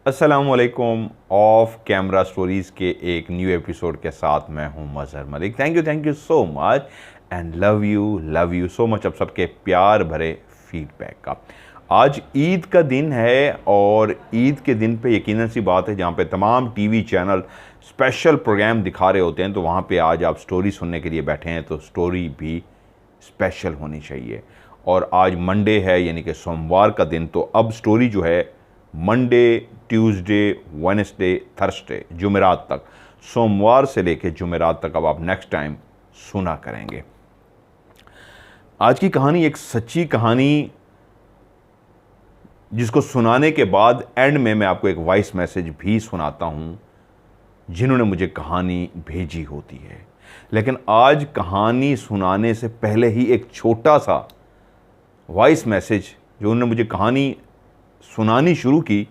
अस्सलामुअलैकुम। Of camera stories के एक न्यू एपिसोड के साथ मैं हूं Mazhar Malik. Thank you so much and love you so much अब सबके प्यार भरे फीडबैक का। आज ईद का दिन है और ईद के दिन पे यकीनन सी बात है जहाँ पे तमाम टीवी चैनल स्पेशल प्रोग्राम दिखा रहे होते हैं, तो वहाँ पे आज आप स्टोरी सुनने के लिए बैठे हैं तो स्टोरी भी स्पेशल होनी चाहिए। और आज मंडे है यानी कि सोमवार का दिन, तो अब स्टोरी जो है मंडे, ट्यूसडे, वेडनेसडे, थर्सडे, जुमेरात तक, सोमवार से लेकर जुमेरात तक अब आप नेक्स्ट टाइम सुना करेंगे। आज की कहानी एक सच्ची कहानी जिसको सुनाने के बाद एंड में मैं आपको एक वॉइस मैसेज भी सुनाता हूं जिन्होंने मुझे कहानी भेजी होती है। लेकिन आज कहानी सुनाने से पहले ही एक छोटा सा वॉइस मैसेज जो उन्होंने मुझे कहानी सुनानी शुरू की,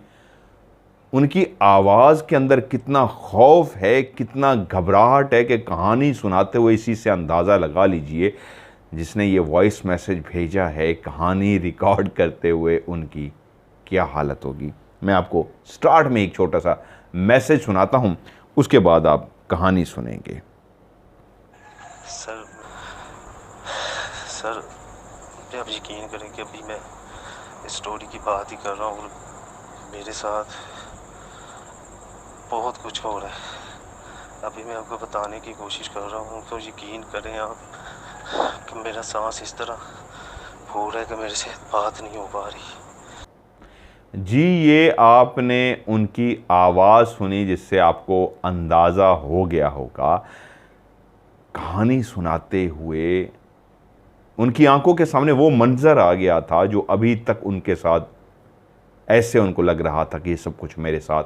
उनकी आवाज़ के अंदर कितना खौफ है, कितना घबराहट है कि कहानी सुनाते हुए इसी से अंदाज़ा लगा लीजिए जिसने ये वॉइस मैसेज भेजा है कहानी रिकॉर्ड करते हुए उनकी क्या हालत होगी। मैं आपको स्टार्ट में एक छोटा सा मैसेज सुनाता हूँ, उसके बाद आप कहानी सुनेंगे। सर आप यकीन करें कि अभी मैं इस स्टोरी की बात ही कर रहा हूँ, मेरे साथ बहुत कुछ हो रहा है। अभी मैं आपको बताने की कोशिश कर रहा हूँ तो यकीन करें आप कि मेरा सांस इस तरह हो रहा है कि मेरे से बात नहीं हो पा रही। जी, ये आपने उनकी आवाज़ सुनी जिससे आपको अंदाज़ा हो गया होगा कहानी सुनाते हुए उनकी आंखों के सामने वो मंजर आ गया था जो अभी तक उनके साथ ऐसे उनको लग रहा था कि ये सब कुछ मेरे साथ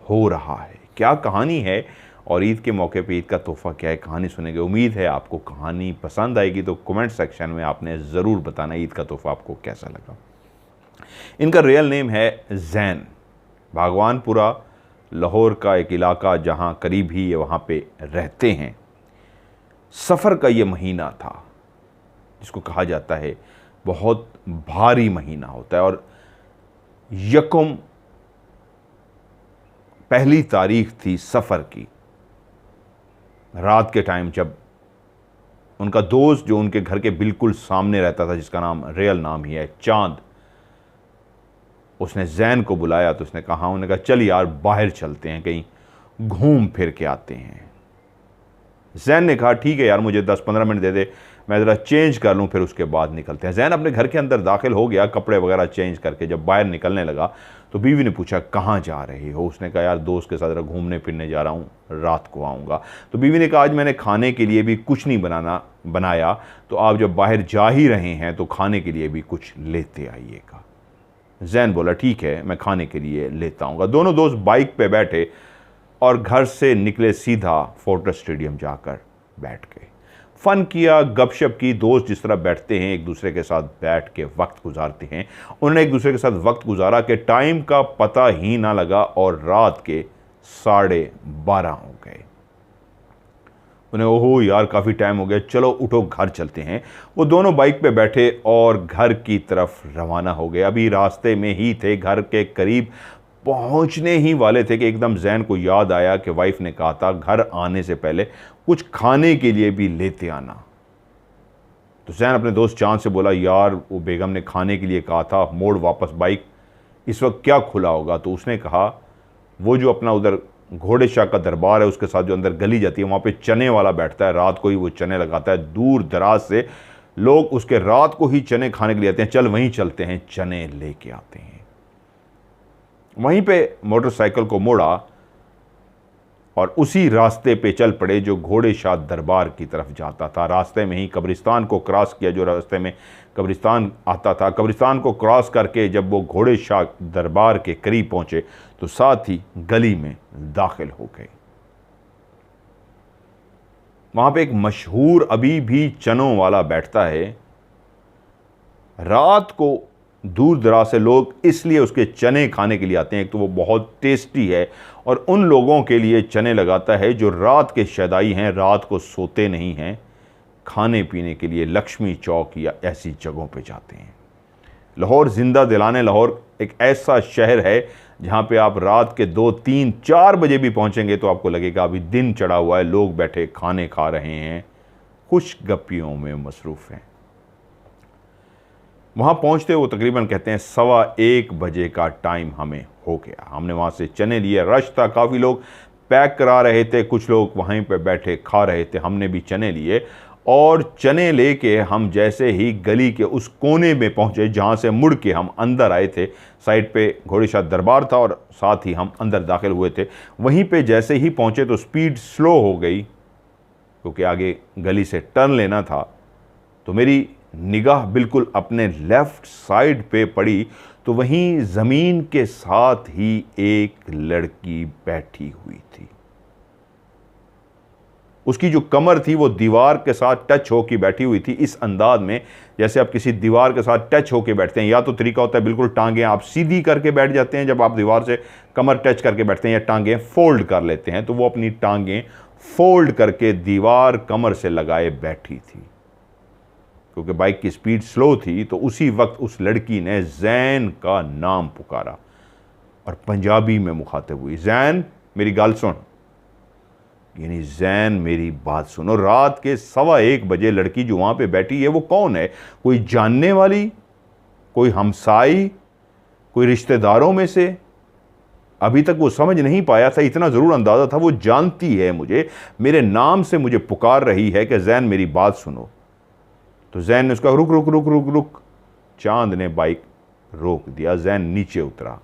हो रहा है। क्या कहानी है और ईद के मौके पे ईद का तोहफ़ा क्या है, कहानी सुनेंगे। उम्मीद है आपको कहानी पसंद आएगी, तो कमेंट सेक्शन में आपने ज़रूर बताना ईद का तोहफ़ा आपको कैसा लगा। इनका रियल नेम है जैन। भागवानपुरा लाहौर का एक इलाका जहाँ करीब ही ये वहाँ पे रहते हैं। सफ़र का ये महीना था जिसको कहा जाता है बहुत भारी महीना होता है, और यकम पहली तारीख थी सफ़र की। रात के टाइम जब उनका दोस्त जो उनके घर के बिल्कुल सामने रहता था, जिसका नाम रियल नाम ही है चांद, उसने जैन को बुलाया तो उसने कहा, उन्होंने कहा चल यार बाहर चलते हैं, कहीं घूम फिर के आते हैं। जैन ने कहा ठीक है यार, मुझे 10-15 मिनट दे दे, मैं ज़रा चेंज कर लूँ, फिर उसके बाद निकलते हैं। जैन अपने घर के अंदर दाखिल हो गया कपड़े वगैरह चेंज करके। जब बाहर निकलने लगा तो बीवी ने पूछा कहाँ जा रहे हो। उसने कहा यार दोस्त के साथ ज़रा घूमने फिरने जा रहा हूँ, रात को आऊँगा। तो बीवी ने कहा आज मैंने खाने के लिए भी कुछ नहीं बनाया, तो आप जब बाहर जा ही रहे हैं तो खाने के लिए भी कुछ लेते आइएगा। जैन बोला ठीक है, मैं खाने के लिए लेता आऊँगा। दोनों दोस्त बाइक पे बैठे और घर से निकले सीधा फोर्ट्रेस स्टेडियम जाकर बैठ गए। फ़न किया, गपशप की। दोस्त जिस तरह बैठते हैं एक दूसरे के साथ बैठ के वक्त गुजारते हैं, उन्होंने एक दूसरे के साथ वक्त गुजारा कि टाइम का पता ही ना लगा और रात के 12:30 हो गए। उन्हें ओहो यार काफ़ी टाइम हो गया, चलो उठो घर चलते हैं। वो दोनों बाइक पे बैठे और घर की तरफ रवाना हो गए। अभी रास्ते में ही थे, घर के करीब पहुंचने ही वाले थे कि एकदम जैन को याद आया कि वाइफ ने कहा था घर आने से पहले कुछ खाने के लिए भी लेते आना। तो जैन अपने दोस्त चांद से बोला यार वो बेगम ने खाने के लिए कहा था, मोड़ वापस बाइक, इस वक्त क्या खुला होगा। तो उसने कहा वो जो अपना उधर घोड़े शाह का दरबार है उसके साथ जो अंदर गली जाती है, वहाँ पे चने वाला बैठता है, रात को ही वो चने लगाता है। दूर दराज से लोग उसके रात को ही चने खाने के लिए आते हैं। चल वहीं चलते हैं, चने लेके आते हैं। वहीं पे मोटरसाइकिल को मोड़ा और उसी रास्ते पे चल पड़े जो घोड़े शाह दरबार की तरफ जाता था। रास्ते में ही कब्रिस्तान को क्रॉस किया, जो रास्ते में कब्रिस्तान आता था। कब्रिस्तान को क्रॉस करके जब वो घोड़े शाह दरबार के करीब पहुंचे तो साथ ही गली में दाखिल हो गए। वहां पे एक मशहूर अभी भी चनों वाला बैठता है। रात को दूर दराज से लोग इसलिए उसके चने खाने के लिए आते हैं, एक तो वो बहुत टेस्टी है और उन लोगों के लिए चने लगाता है जो रात के शदाई हैं, रात को सोते नहीं हैं, खाने पीने के लिए लक्ष्मी चौक या ऐसी जगहों पे जाते हैं। लाहौर जिंदा दिलाने, लाहौर एक ऐसा शहर है जहाँ पे आप रात के 2, 3, 4 बजे भी पहुँचेंगे तो आपको लगेगा अभी दिन चढ़ा हुआ है, लोग बैठे खाने खा रहे हैं, खुश गप्पियों में मसरूफ़ हैं। वहाँ पहुँचते वो तकरीबन कहते हैं 1:15 बजे का टाइम हमें हो गया। हमने वहाँ से चने लिए, रश था, काफ़ी लोग पैक करा रहे थे, कुछ लोग वहीं पे बैठे खा रहे थे, हमने भी चने लिए। और चने लेके हम जैसे ही गली के उस कोने में पहुँचे जहाँ से मुड़ के हम अंदर आए थे, साइड पे घोड़ी शाह दरबार था और साथ ही हम अंदर दाखिल हुए थे, वहीं पे जैसे ही पहुँचे तो स्पीड स्लो हो गई क्योंकि आगे गली से टर्न लेना था। तो मेरी निगाह बिल्कुल अपने लेफ़्ट साइड पे पड़ी तो वहीं ज़मीन के साथ ही एक लड़की बैठी हुई थी। उसकी जो कमर थी वो दीवार के साथ टच होकर बैठी हुई थी, इस अंदाज में जैसे आप किसी दीवार के साथ टच होकर बैठते हैं। या तो तरीका होता है बिल्कुल टांगें आप सीधी करके बैठ जाते हैं जब आप दीवार से कमर टच करके बैठते हैं, या टांगें फोल्ड कर लेते हैं। तो वो अपनी टांगें फोल्ड करके दीवार कमर से लगाए बैठी थी। क्योंकि बाइक की स्पीड स्लो थी तो उसी वक्त उस लड़की ने जैन का नाम पुकारा और पंजाबी में मुखातिब हुई, जैन मेरी गाल सुन। यानी जैन मेरी बात सुनो। रात के 1:15 बजे लड़की जो वहां पे बैठी है वो कौन है? कोई जानने वाली, कोई हमसाई, कोई रिश्तेदारों में से? अभी तक वो समझ नहीं पाया था, इतना जरूर अंदाजा था वो जानती है मुझे, मेरे नाम से मुझे पुकार रही है कि जैन मेरी बात सुनो। तो जैन ने उसका रुक रुक रुक रुक रुक, चांद ने बाइक रोक दिया। जैन नीचे उतरा।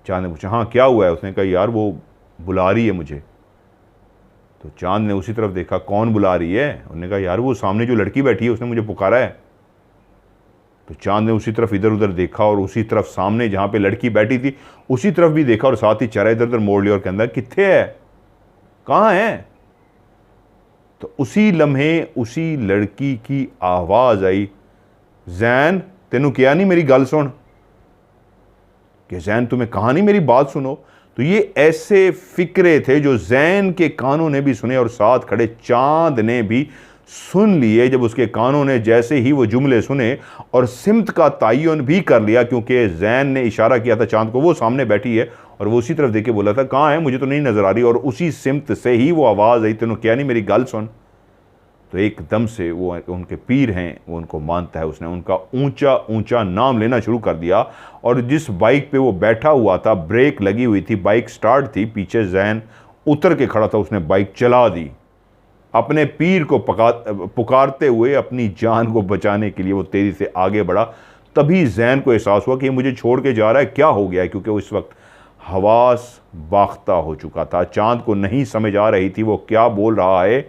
चांद ने पूछा हाँ क्या हुआ है? उसने कहा यार वो बुला रही है मुझे। तो चांद ने उसी तरफ देखा, कौन बुला रही है? उन्होंने कहा यार वो सामने जो लड़की बैठी है उसने मुझे पुकारा है। तो चांद ने उसी तरफ इधर उधर देखा और उसी तरफ सामने जहाँ पे लड़की बैठी थी उसी तरफ भी देखा और साथ ही चेहरा इधर उधर मोड़ लिया और कहता कित्थे है, कहाँ है? तो उसी लम्हे उसी लड़की की आवाज़ आई, जैन तेनू क्या नहीं मेरी गल सुन। कि जैन तुम्हें कहा नहीं मेरी बात सुनो। तो ये ऐसे फिक्रे थे जो जैन के कानों ने भी सुने और साथ खड़े चांद ने भी सुन लिए। जब उसके कानों ने जैसे ही वो जुमले सुने और सिमत का तयन भी कर लिया, क्योंकि जैन ने इशारा किया था चांद को, वो सामने बैठी है और वो उसी तरफ देख के बोला था कहाँ है, मुझे तो नहीं नजर आ रही। और उसी सिमत से ही वो आवाज़ आई, तेनों क्या नहीं मेरी गल सुन। तो एकदम से वो उनके पीर हैं, वो उनको मानता है, उसने उनका ऊंचा ऊंचा नाम लेना शुरू कर दिया। और जिस बाइक पे वो बैठा हुआ था, ब्रेक लगी हुई थी, बाइक स्टार्ट थी, पीछे जैन उतर के खड़ा था, उसने बाइक चला दी। अपने पीर को पुकारते हुए अपनी जान को बचाने के लिए वो तेज़ी से आगे बढ़ा। तभी जैन को एहसास हुआ कि ये मुझे छोड़ के जा रहा है, क्या हो गया है? क्योंकि उस वक्त हवास बाख्ता हो चुका था। चांद को नहीं समझ आ रही थी वो क्या बोल रहा है,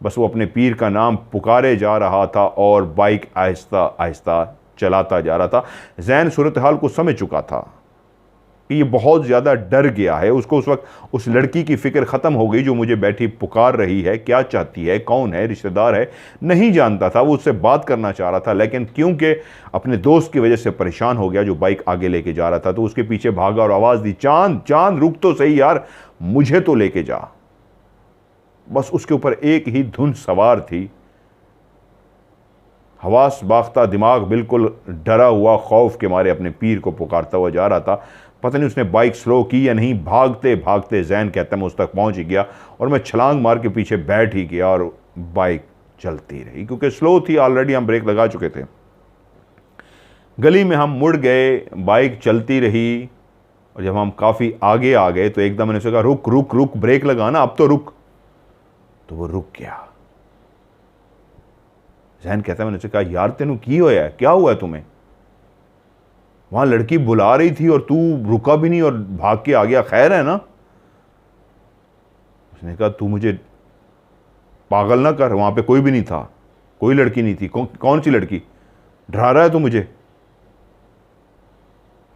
बस वो अपने पीर का नाम पुकारे जा रहा था और बाइक आहिस्ता आहिस्ता चलाता जा रहा था। जैन सूरत हाल को समझ चुका था कि ये बहुत ज़्यादा डर गया है। उसको उस वक्त उस लड़की की फ़िक्र ख़त्म हो गई जो मुझे बैठी पुकार रही है, क्या चाहती है, कौन है, रिश्तेदार है, नहीं जानता था। वो उससे बात करना चाह रहा था, लेकिन क्योंकि अपने दोस्त की वजह से परेशान हो गया जो बाइक आगे लेके जा रहा था, तो उसके पीछे भागा और आवाज़ दी, चांद चांद रुक तो सही यार, मुझे तो लेके जा। बस उसके ऊपर एक ही धुन सवार थी। हवास बाख्ता दिमाग बिल्कुल डरा हुआ खौफ के मारे अपने पीर को पुकारता हुआ जा रहा था। पता नहीं उसने बाइक स्लो की या नहीं। भागते भागते जैन कहता मैं उस तक पहुंच ही गया और मैं छलांग मार के पीछे बैठ ही गया और बाइक चलती रही, क्योंकि स्लो थी, ऑलरेडी हम ब्रेक लगा चुके थे। गली में हम मुड़ गए, बाइक चलती रही और जब हम काफ़ी आगे आ गए तो एकदम मैंने कहा रुक रुक रुक, ब्रेक लगाना, अब तो रुक। तो वो रुक गया। जैन कहता है मैंने कहा यार तेनू की होया है, क्या हुआ है तुम्हें? वहां लड़की बुला रही थी और तू रुका भी नहीं और भाग के आ गया, खैर है ना? उसने कहा तू मुझे पागल ना कर, वहां पे कोई भी नहीं था, कोई लड़की नहीं थी। कौन सी लड़की? डरा रहा है तू मुझे,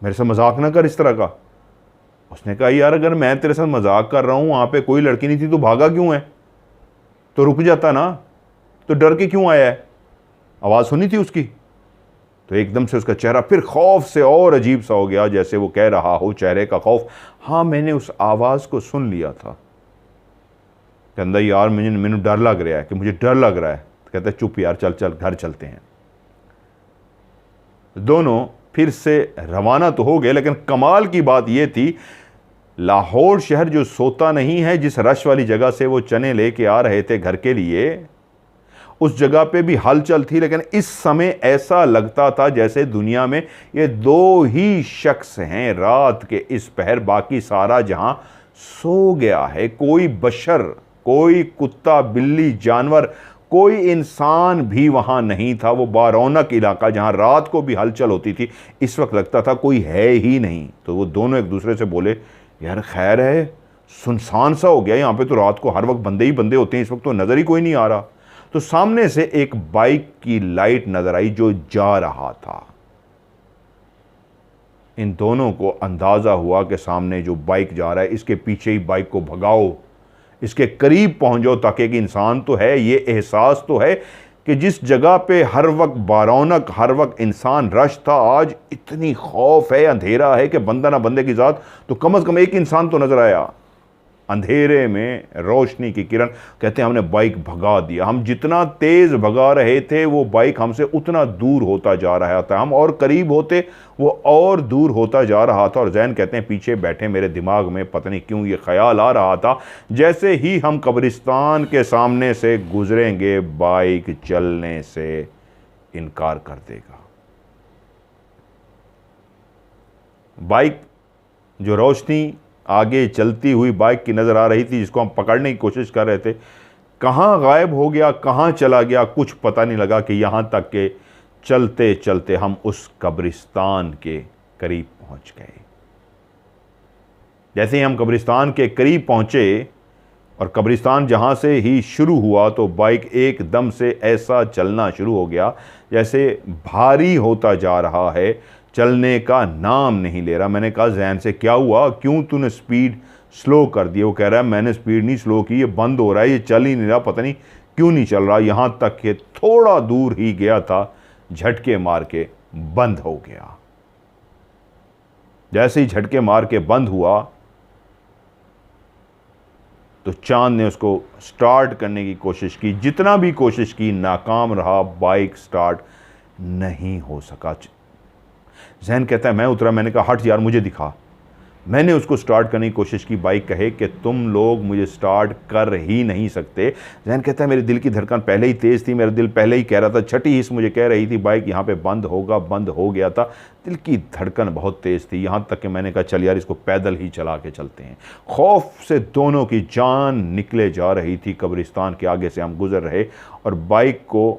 मेरे से मजाक ना कर इस तरह का। उसने कहा यार अगर मैं तेरे साथ मजाक कर रहा हूं, वहां पे कोई लड़की नहीं थी, तो भागा क्यों है? तो रुक जाता ना, तो डर के क्यों आया है? आवाज़ सुनी थी उसकी? तो एकदम से उसका चेहरा फिर खौफ से और अजीब सा हो गया, जैसे वो कह रहा हो, चेहरे का खौफ, हाँ मैंने उस आवाज़ को सुन लिया था। कहता यार मैंने डर लग रहा है, कि मुझे डर लग रहा है। तो कहता चुप यार, चल चल घर चलते हैं। दोनों फिर से रवाना तो हो गए, लेकिन कमाल की बात यह थी, लाहौर शहर जो सोता नहीं है, जिस रश वाली जगह से वो चने लेके आ रहे थे घर के लिए, उस जगह पे भी हलचल थी। लेकिन इस समय ऐसा लगता था जैसे दुनिया में ये दो ही शख्स हैं रात के इस पहर, बाकी सारा जहां सो गया है। कोई बशर, कोई कुत्ता बिल्ली जानवर, कोई इंसान भी वहां नहीं था। वो बारौनक इलाका जहां रात को भी हलचल होती थी, इस वक्त लगता था कोई है ही नहीं। तो वो दोनों एक दूसरे से बोले, यार खैर है, सुनसान सा हो गया यहाँ पे, तो रात को हर वक्त बंदे ही बंदे होते हैं, इस वक्त तो नज़र ही कोई नहीं आ रहा। तो सामने से एक बाइक की लाइट नजर आई जो जा रहा था। इन दोनों को अंदाजा हुआ कि सामने जो बाइक जा रहा है, इसके पीछे ही बाइक को भगाओ, इसके करीब पहुंच जाओ, ताकि कि इंसान तो है, ये एहसास तो है कि जिस जगह पे हर वक्त बारौनक, हर वक्त इंसान रश था, आज इतनी खौफ है, अंधेरा है कि बंदा ना बंदे की जात, तो कम से कम एक इंसान तो नजर आया। अंधेरे में रोशनी की किरण, कहते हैं हमने बाइक भगा दिया। हम जितना तेज भगा रहे थे वो बाइक हमसे उतना दूर होता जा रहा था, हम और करीब होते वो और दूर होता जा रहा था। और जैन कहते हैं पीछे बैठे मेरे दिमाग में पता नहीं क्यों ये ख्याल आ रहा था, जैसे ही हम कब्रिस्तान के सामने से गुजरेंगे बाइक चलने से इनकार कर देगा। बाइक जो रोशनी आगे चलती हुई बाइक की नज़र आ रही थी, जिसको हम पकड़ने की कोशिश कर रहे थे, कहाँ गायब हो गया, कहाँ चला गया, कुछ पता नहीं लगा कि यहाँ तक के चलते चलते हम उस कब्रिस्तान के करीब पहुँच गए। जैसे ही हम कब्रिस्तान के करीब पहुँचे और कब्रिस्तान जहाँ से ही शुरू हुआ, तो बाइक एकदम से ऐसा चलना शुरू हो गया जैसे भारी होता जा रहा है, चलने का नाम नहीं ले रहा। मैंने कहा जैन से, क्या हुआ, क्यों तूने स्पीड स्लो कर दी? वो कह रहा है मैंने स्पीड नहीं स्लो की, ये बंद हो रहा है, ये चल ही नहीं रहा, पता नहीं क्यों नहीं चल रहा। यहाँ तक कि थोड़ा दूर ही गया था, झटके मार के बंद हो गया। जैसे ही झटके मार के बंद हुआ तो चांद ने उसको स्टार्ट करने की कोशिश की, जितना भी कोशिश की नाकाम रहा, बाइक स्टार्ट नहीं हो सका। जैन कहता है मैं उतरा, मैंने कहा हट यार मुझे दिखा। मैंने उसको स्टार्ट करने की कोशिश की, बाइक कहे कि तुम लोग मुझे स्टार्ट कर ही नहीं सकते। जैन कहता है मेरे दिल की धड़कन पहले ही तेज़ थी, मेरा दिल पहले ही कह रहा था, छठी हिस्स मुझे कह रही थी बाइक यहाँ पे बंद होगा, बंद हो गया था। दिल की धड़कन बहुत तेज़ थी, यहाँ तक कि मैंने कहा चल यार इसको पैदल ही चला के चलते हैं। खौफ से दोनों की जान निकले जा रही थी। कब्रिस्तान के आगे से हम गुजर रहे और बाइक को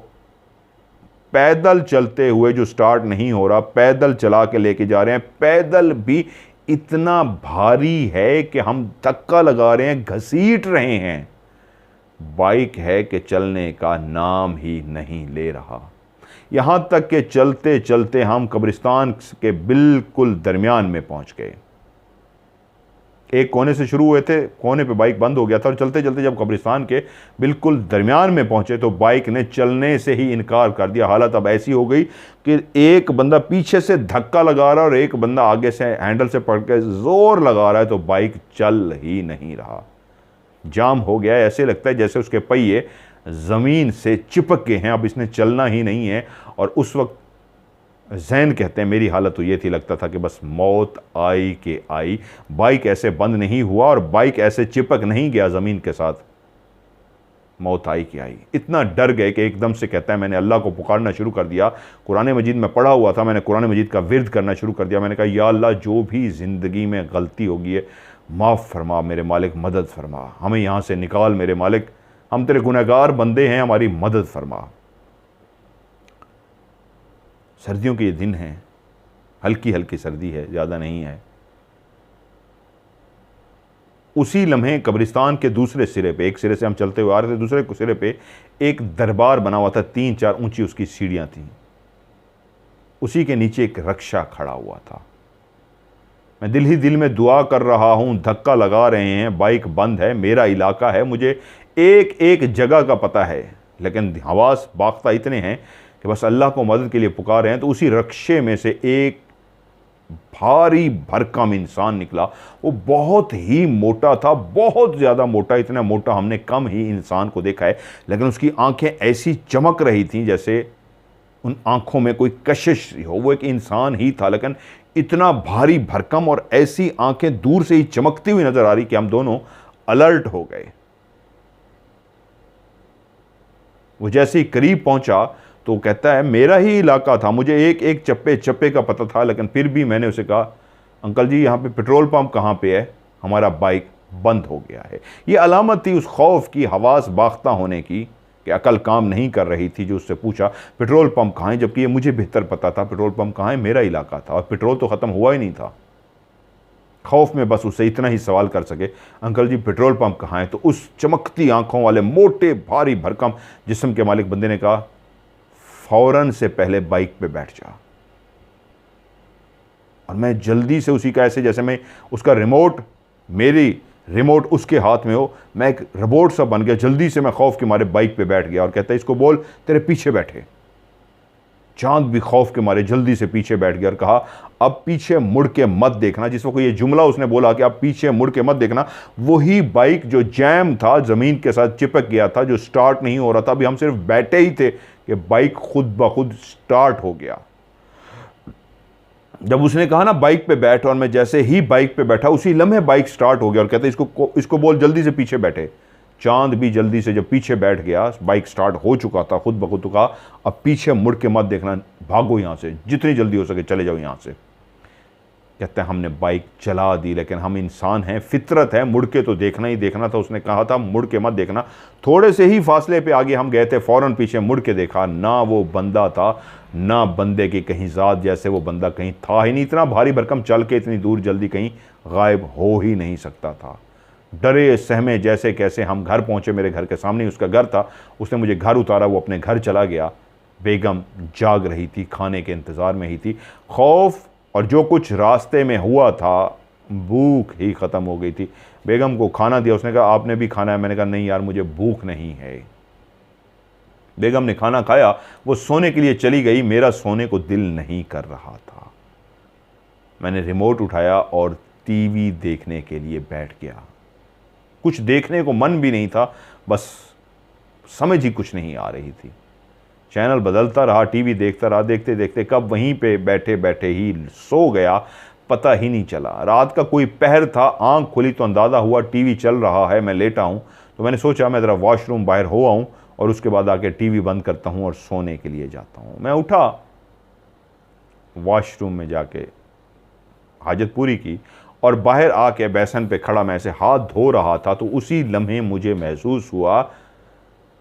पैदल चलते हुए, जो स्टार्ट नहीं हो रहा, पैदल चला के लेके जा रहे हैं। पैदल भी इतना भारी है कि हम धक्का लगा रहे हैं, घसीट रहे हैं। बाइक है कि चलने का नाम ही नहीं ले रहा। यहां तक कि चलते चलते हम कब्रिस्तान के बिल्कुल दरमियान में पहुंच गए। एक कोने से शुरू हुए थे, कोने पे बाइक बंद हो गया था, और चलते चलते जब कब्रिस्तान के बिल्कुल दरमियान में पहुंचे तो बाइक ने चलने से ही इनकार कर दिया। हालत अब ऐसी हो गई कि एक बंदा पीछे से धक्का लगा रहा है और एक बंदा आगे से हैंडल से पकड़ के जोर लगा रहा है, तो बाइक चल ही नहीं रहा। जाम हो गया, ऐसे लगता है जैसे उसके पहिए ज़मीन से चिपक गए हैं, अब इसने चलना ही नहीं है। और उस वक्त जैन कहते हैं मेरी हालत तो ये थी, लगता था कि बस मौत आई के आई। बाइक ऐसे बंद नहीं हुआ और बाइक ऐसे चिपक नहीं गया ज़मीन के साथ, मौत आई के आई। इतना डर गए कि एकदम से कहता है मैंने अल्लाह को पुकारना शुरू कर दिया। कुरान मजीद में पढ़ा हुआ था, मैंने कुरान मजीद का विर्द करना शुरू कर दिया। मैंने कहा या अल्लाह जो भी ज़िंदगी में गलती होगी है माफ़ फरमा मेरे मालिक, मदद फरमा, हमें यहाँ से निकाल मेरे मालिक, हम तेरे गुनहगार बंदे हैं, हमारी मदद फरमा। सर्दियों के ये दिन हैं, हल्की हल्की सर्दी है, ज़्यादा नहीं है। उसी लम्हे कब्रिस्तान के दूसरे सिरे पे, एक सिरे से हम चलते हुए आ रहे थे, दूसरे सिरे पे एक दरबार बना हुआ था, 3-4 ऊंची उसकी सीढ़ियाँ थीं। उसी के नीचे एक रक्षा खड़ा हुआ था। मैं दिल ही दिल में दुआ कर रहा हूँ, धक्का लगा रहे हैं, बाइक बंद है, मेरा इलाका है, मुझे एक एक जगह का पता है, लेकिन हवास बाख्ता इतने हैं कि बस अल्लाह को मदद के लिए पुकार रहे हैं। तो उसी रक्षे में से एक भारी भरकम इंसान निकला। वो बहुत ही मोटा था, बहुत ज़्यादा मोटा, इतना मोटा हमने कम ही इंसान को देखा है, लेकिन उसकी आंखें ऐसी चमक रही थीं जैसे उन आंखों में कोई कशिश हो, वो एक इंसान ही था, लेकिन इतना भारी भरकम और ऐसी आंखें दूर से ही चमकती हुई नजर आ रही कि हम दोनों अलर्ट हो गए। वो जैसे ही करीब पहुंचा तो कहता है मेरा ही इलाका था, मुझे एक एक चप्पे चप्पे का पता था, लेकिन फिर भी मैंने उसे कहा अंकल जी यहाँ पे पेट्रोल पंप कहाँ पे है, हमारा बाइक बंद हो गया है। ये अलामत थी उस खौफ की, हवास बाख्ता होने की कि अकल काम नहीं कर रही थी। जो उससे पूछा पेट्रोल पंप कहाँ है, जबकि ये मुझे बेहतर पता था पेट्रोल पंप कहाँ है, मेरा इलाका था और पेट्रोल तो ख़त्म हुआ ही नहीं था। खौफ में बस उससे इतना ही सवाल कर सके अंकल जी पेट्रोल पंप कहाँ है। तो उस चमकती आंखों वाले मोटे भारी भरकम जिस्म के मालिक बंदे ने कहा फौरन से पहले बाइक पे बैठ जा। और मैं जल्दी से उसी का, ऐसे जैसे मैं उसका रिमोट, मेरी रिमोट उसके हाथ में हो, मैं एक रोबोट सा बन गया। जल्दी से मैं खौफ के मारे बाइक पे बैठ गया और कहता है इसको बोल तेरे पीछे बैठे। चांद भी खौफ के मारे जल्दी से पीछे बैठ गया और कहा अब पीछे मुड़ के मत देखना। जिस वक्त ये जुमला उसने बोला कि अब पीछे मुड़ के मत देखना, वही बाइक जो जैम था, जमीन के साथ चिपक गया था, जो स्टार्ट नहीं हो रहा था, अभी हम सिर्फ बैठे ही थे कि बाइक खुद ब खुद स्टार्ट हो गया। जब उसने कहा ना बाइक पे बैठ, और मैं जैसे ही बाइक पे बैठा उसी लम्हे बाइक स्टार्ट हो गया और कहते इसको बोल जल्दी से पीछे बैठे। चांद भी जल्दी से जब पीछे बैठ गया, बाइक स्टार्ट हो चुका था खुद ब खुद, तो कहा अब पीछे मुड़ के मत देखना, भागो यहां से, जितनी जल्दी हो सके चले जाओ यहां से। कहते हैं हमने बाइक चला दी, लेकिन हम इंसान हैं, फितरत है, मुड़ के तो देखना ही देखना था। उसने कहा था मुड़ के मत देखना। थोड़े से ही फासले पे आगे हम गए थे, फौरन पीछे मुड़ के देखा, ना वो बंदा था, ना बंदे की कहीं ज़ात जैसे वो बंदा कहीं था ही नहीं। इतना भारी भरकम चल के इतनी दूर जल्दी कहीं गायब हो ही नहीं सकता था। डरे सहमे जैसे कैसे हम घर पहुंचे। मेरे घर के सामने उसका घर था, उसने मुझे घर उतारा, वो अपने घर चला गया। बेगम जाग रही थी, खाने के इंतज़ार में ही थी। खौफ और जो कुछ रास्ते में हुआ था, भूख ही ख़त्म हो गई थी। बेगम को खाना दिया, उसने कहा आपने भी खाना है? मैंने कहा नहीं यार मुझे भूख नहीं है। बेगम ने खाना खाया, वो सोने के लिए चली गई। मेरा सोने को दिल नहीं कर रहा था। मैंने रिमोट उठाया और टीवी देखने के लिए बैठ गया। कुछ देखने को मन भी नहीं था, बस समझ ही कुछ नहीं आ रही थी। चैनल बदलता रहा, टीवी देखता रहा, देखते देखते कब वहीं पे बैठे बैठे ही सो गया, पता ही नहीं चला। रात का कोई पहर था, आंख खुली तो अंदाज़ा हुआ टीवी चल रहा है, मैं लेटा हूँ। तो मैंने सोचा मैं ज़रा वॉशरूम बाहर हो आऊँ और उसके बाद आके टीवी बंद करता हूँ और सोने के लिए जाता हूँ। मैं उठा, वॉशरूम में जाके हाजत पूरी की और बाहर आके बेसन पे खड़ा मैं ऐसे हाथ धो रहा था, तो उसी लम्हे मुझे महसूस हुआ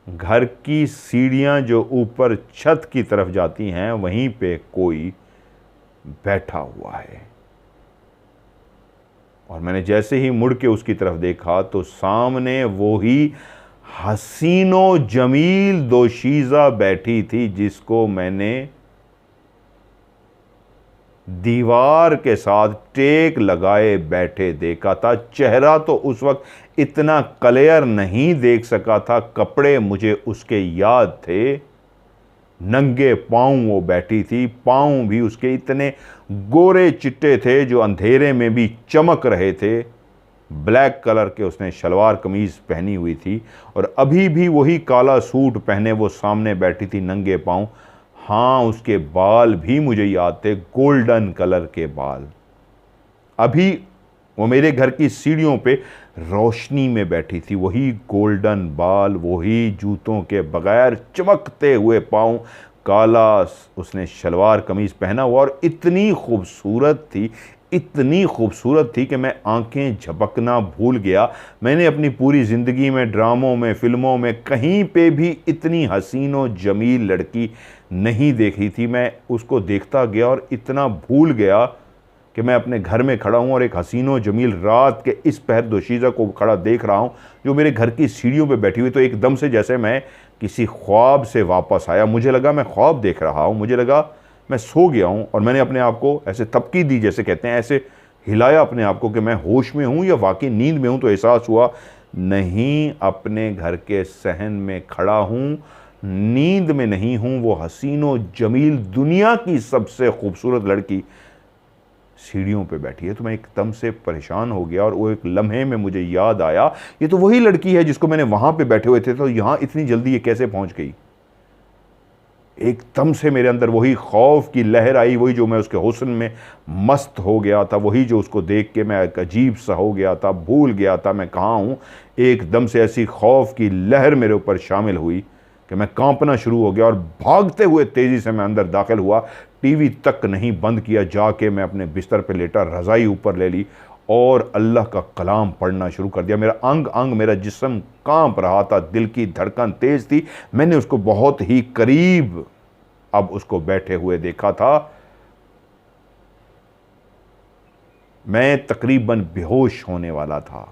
घर की सीढ़ियां जो ऊपर छत की तरफ जाती हैं, वहीं पे कोई बैठा हुआ है। और मैंने जैसे ही मुड़ के उसकी तरफ देखा तो सामने वो ही हसीनो जमील दोशीज़ा बैठी थी, जिसको मैंने दीवार के साथ टेक लगाए बैठे देखा था। चेहरा तो उस वक्त इतना क्लियर नहीं देख सका था, कपड़े मुझे उसके याद थे। नंगे पांव वो बैठी थी, पांव भी उसके इतने गोरे चिट्टे थे जो अंधेरे में भी चमक रहे थे। ब्लैक कलर के उसने शलवार कमीज पहनी हुई थी और अभी भी वही काला सूट पहने वो सामने बैठी थी नंगे पांव। हाँ, उसके बाल भी मुझे याद थे, गोल्डन कलर के बाल। अभी वो मेरे घर की सीढ़ियों पे रोशनी में बैठी थी, वही गोल्डन बाल, वही जूतों के बगैर चमकते हुए पांव, काला उसने शलवार कमीज पहना हुआ और इतनी खूबसूरत थी, इतनी खूबसूरत थी कि मैं आंखें झपकना भूल गया। मैंने अपनी पूरी ज़िंदगी में ड्रामों में, फिल्मों में कहीं पे भी इतनी हसीन और जमील लड़की नहीं देखी थी। मैं उसको देखता गया और इतना भूल गया कि मैं अपने घर में खड़ा हूँ और एक हसीन और जमील रात के इस पहर दोशीज़ा को खड़ा देख रहा हूँ जो मेरे घर की सीढ़ियों पे बैठी हुई। तो एकदम से जैसे मैं किसी ख्वाब से वापस आया। मुझे लगा मैं ख्वाब देख रहा हूँ, मुझे लगा मैं सो गया हूँ और मैंने अपने आप को ऐसे तबकी दी, जैसे कहते हैं, ऐसे हिलाया अपने आप को कि मैं होश में हूँ या वाकई नींद में हूँ। तो एहसास हुआ नहीं, अपने घर के सहन में खड़ा हूँ, नींद में नहीं हूँ। वो हसीन और जमील दुनिया की सबसे खूबसूरत लड़की सीढ़ियों पे बैठी है। तो मैं एकदम से परेशान हो गया और वो एक लम्हे में मुझे याद आया, ये तो वही लड़की है जिसको मैंने वहाँ पे बैठे हुए थे, तो यहाँ इतनी जल्दी ये कैसे पहुँच गई। एकदम से मेरे अंदर वही खौफ की लहर आई, वही जो मैं उसके हुस्न में मस्त हो गया था, वही जो उसको देख के मैं एक अजीब सा हो गया था, भूल गया था मैं कहाँ हूँ। एकदम से ऐसी खौफ की लहर मेरे ऊपर शामिल हुई कि मैं कांपना शुरू हो गया और भागते हुए तेज़ी से मैं अंदर दाखिल हुआ। टीवी तक नहीं बंद किया, जाके मैं अपने बिस्तर पे लेटा, रज़ाई ऊपर ले ली और अल्लाह का कलाम पढ़ना शुरू कर दिया। मेरा अंग अंग, मेरा जिस्म कांप रहा था, दिल की धड़कन तेज़ थी। मैंने उसको बहुत ही करीब अब उसको बैठे हुए देखा था। मैं तकरीबन बेहोश होने वाला था,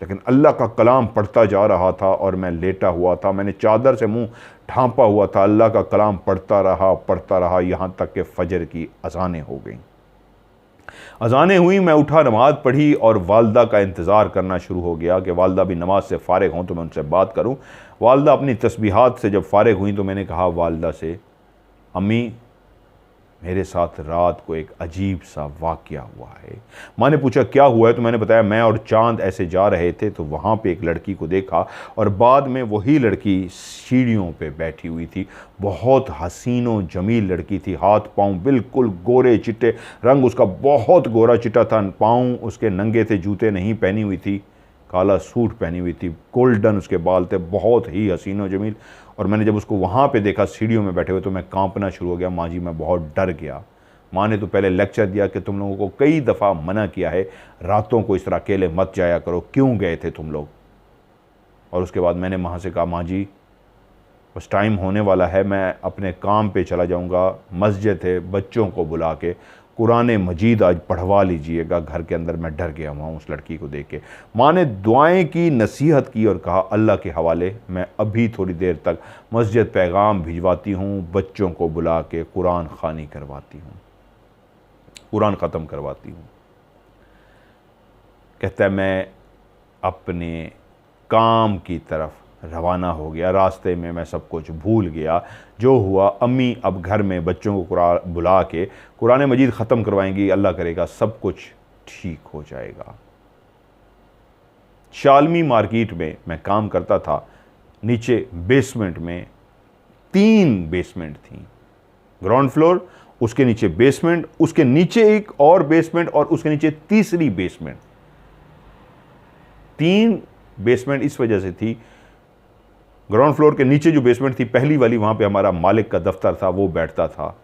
लेकिन अल्लाह का कलाम पढ़ता जा रहा था और मैं लेटा हुआ था। मैंने चादर से मुंह ढांपा हुआ था, अल्लाह का कलाम पढ़ता रहा यहाँ तक कि फजर की अजानें हो गईं। अजानें हुई, मैं उठा, नमाज़ पढ़ी और वालदा का इंतज़ार करना शुरू हो गया कि वालदा भी नमाज से फ़ारिग हों तो मैं उनसे बात करूं। वालदा अपनी तस्बीहात से जब फ़ारिग हुई तो मैंने कहा वालदा से, अम्मी मेरे साथ रात को एक अजीब सा वाक़या हुआ है। माँ ने पूछा क्या हुआ है, तो मैंने बताया मैं और चांद ऐसे जा रहे थे तो वहाँ पे एक लड़की को देखा और बाद में वही लड़की सीढ़ियों पे बैठी हुई थी। बहुत हसीनो जमील लड़की थी, हाथ पाँव बिल्कुल गोरे चिट्टे, रंग उसका बहुत गोरा चिट्टा था, पाँव उसके नंगे थे, जूते नहीं पहनी हुई थी, काला सूट पहनी हुई थी, गोल्डन उसके बाल थे, बहुत ही हसीनो जमील। और मैंने जब उसको वहाँ पे देखा सीढ़ियों में बैठे हुए तो मैं कांपना शुरू हो गया। माँ जी मैं बहुत डर गया। माँ ने तो पहले लेक्चर दिया कि तुम लोगों को कई दफ़ा मना किया है रातों को इस तरह अकेले मत जाया करो, क्यों गए थे तुम लोग। और उसके बाद मैंने वहाँ से कहा माँ जी बस टाइम होने वाला है, मैं अपने काम पे चला जाऊँगा, मस्जिद है, बच्चों को बुला के कुरान मजीद आज पढ़वा लीजिएगा घर के अंदर। मैं डर गया वहाँ उस लड़की को देख के। माँ ने दुआएं की, नसीहत की और कहा अल्लाह के हवाले मैं अभी थोड़ी देर तक मस्जिद पैगाम भिजवाती हूँ, बच्चों को बुला के कुरान ख़ानी करवाती हूँ, कुरान ख़त्म करवाती हूँ। कहता है मैं अपने काम की तरफ रवाना हो गया। रास्ते में मैं सब कुछ भूल गया। जो हुआ, अम्मी अब घर में बच्चों को कुरान बुला के कुरान मजीद ख़त्म करवाएंगी, अल्लाह करेगा सब कुछ ठीक हो जाएगा। शालमी मार्केट में मैं काम करता था, नीचे बेसमेंट में 3 बेसमेंट थी, ग्राउंड फ्लोर, उसके नीचे बेसमेंट, उसके नीचे एक और बेसमेंट और उसके नीचे तीसरी बेसमेंट। 3 बेसमेंट इस वजह से थी, ग्राउंड फ्लोर के नीचे जो बेसमेंट थी पहली वाली, वहाँ पे हमारा मालिक का दफ्तर था, वो बैठता था।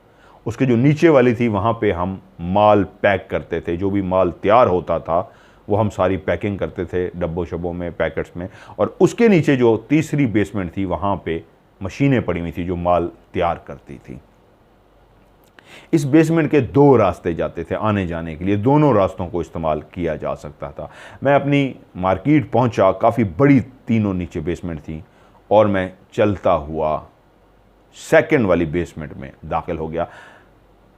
उसके जो नीचे वाली थी वहाँ पे हम माल पैक करते थे, जो भी माल तैयार होता था वो हम सारी पैकिंग करते थे डब्बों शब्बों में, पैकेट्स में। और उसके नीचे जो तीसरी बेसमेंट थी वहाँ पे मशीनें पड़ी हुई थी जो माल तैयार करती थी। इस बेसमेंट के 2 रास्ते जाते थे आने जाने के लिए, दोनों रास्तों को इस्तेमाल किया जा सकता था। मैं अपनी मार्केट पहुंचा, काफ़ी बड़ी तीनों नीचे बेसमेंट थी और मैं चलता हुआ सेकंड वाली बेसमेंट में दाखिल हो गया।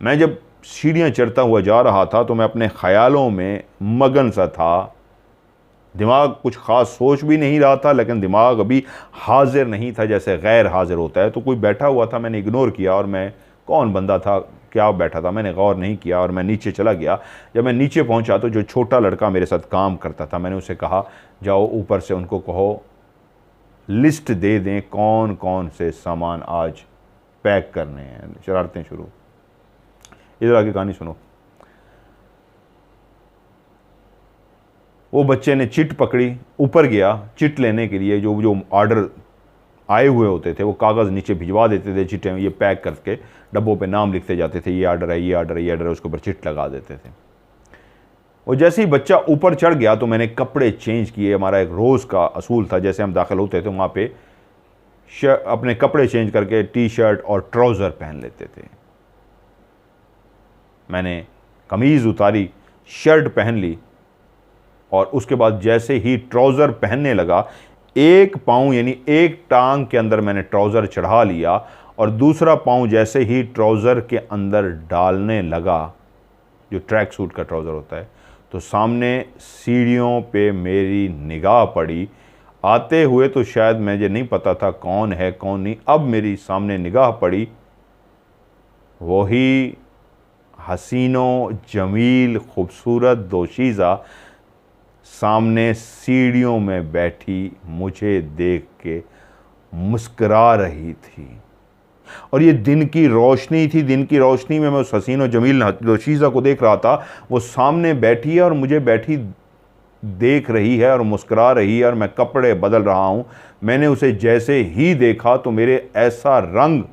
मैं जब सीढ़ियाँ चढ़ता हुआ जा रहा था तो मैं अपने ख्यालों में मगन सा था। दिमाग कुछ ख़ास सोच भी नहीं रहा था, लेकिन दिमाग अभी हाजिर नहीं था, जैसे गैर हाजिर होता है। तो कोई बैठा हुआ था, मैंने इग्नोर किया और मैं कौन बंदा था, क्या बैठा था, मैंने गौर नहीं किया और मैं नीचे चला गया। जब मैं नीचे पहुंचा तो जो छोटा लड़का मेरे साथ काम करता था, मैंने उसे कहा जाओ ऊपर से उनको कहो लिस्ट दे दें कौन कौन से सामान आज पैक करने हैं। शरारतें शुरू। इधर आगे कहानी सुनो। वो बच्चे ने चिट पकड़ी, ऊपर गया चिट लेने के लिए। जो जो ऑर्डर आए हुए होते थे वो कागज़ नीचे भिजवा देते थे, चिट्टे में ये पैक करके डब्बों पे नाम लिखते जाते थे, ये ऑर्डर है, ये ऑर्डर है, ये ऑर्डर है, उसके ऊपर चिट लगा देते थे। और जैसे ही बच्चा ऊपर चढ़ गया तो मैंने कपड़े चेंज किए। हमारा एक रोज़ का असूल था, जैसे हम दाखिल होते थे वहाँ पे अपने कपड़े चेंज करके टी शर्ट और ट्राउज़र पहन लेते थे। मैंने कमीज़ उतारी, शर्ट पहन ली और उसके बाद जैसे ही ट्राउज़र पहनने लगा, एक पाँव यानी एक टांग के अंदर मैंने ट्राउज़र चढ़ा लिया और दूसरा पाँव जैसे ही ट्राउज़र के अंदर डालने लगा, जो ट्रैक सूट का ट्राउज़र होता है, तो सामने सीढ़ियों पे मेरी निगाह पड़ी। आते हुए तो शायद मुझे नहीं पता था कौन है कौन नहीं, अब मेरी सामने निगाह पड़ी, वही हसीनो जमील खूबसूरत दोशीज़ा सामने सीढ़ियों में बैठी मुझे देख के मुस्करा रही थी। और ये दिन की रोशनी थी। दिन की रोशनी में मैं उस हसीन और जमील नशीज़ा को देख रहा था। वो सामने बैठी है और मुझे बैठी देख रही है और मुस्कुरा रही है और मैं कपड़े बदल रहा हूँ। मैंने उसे जैसे ही देखा तो मेरे ऐसा रंग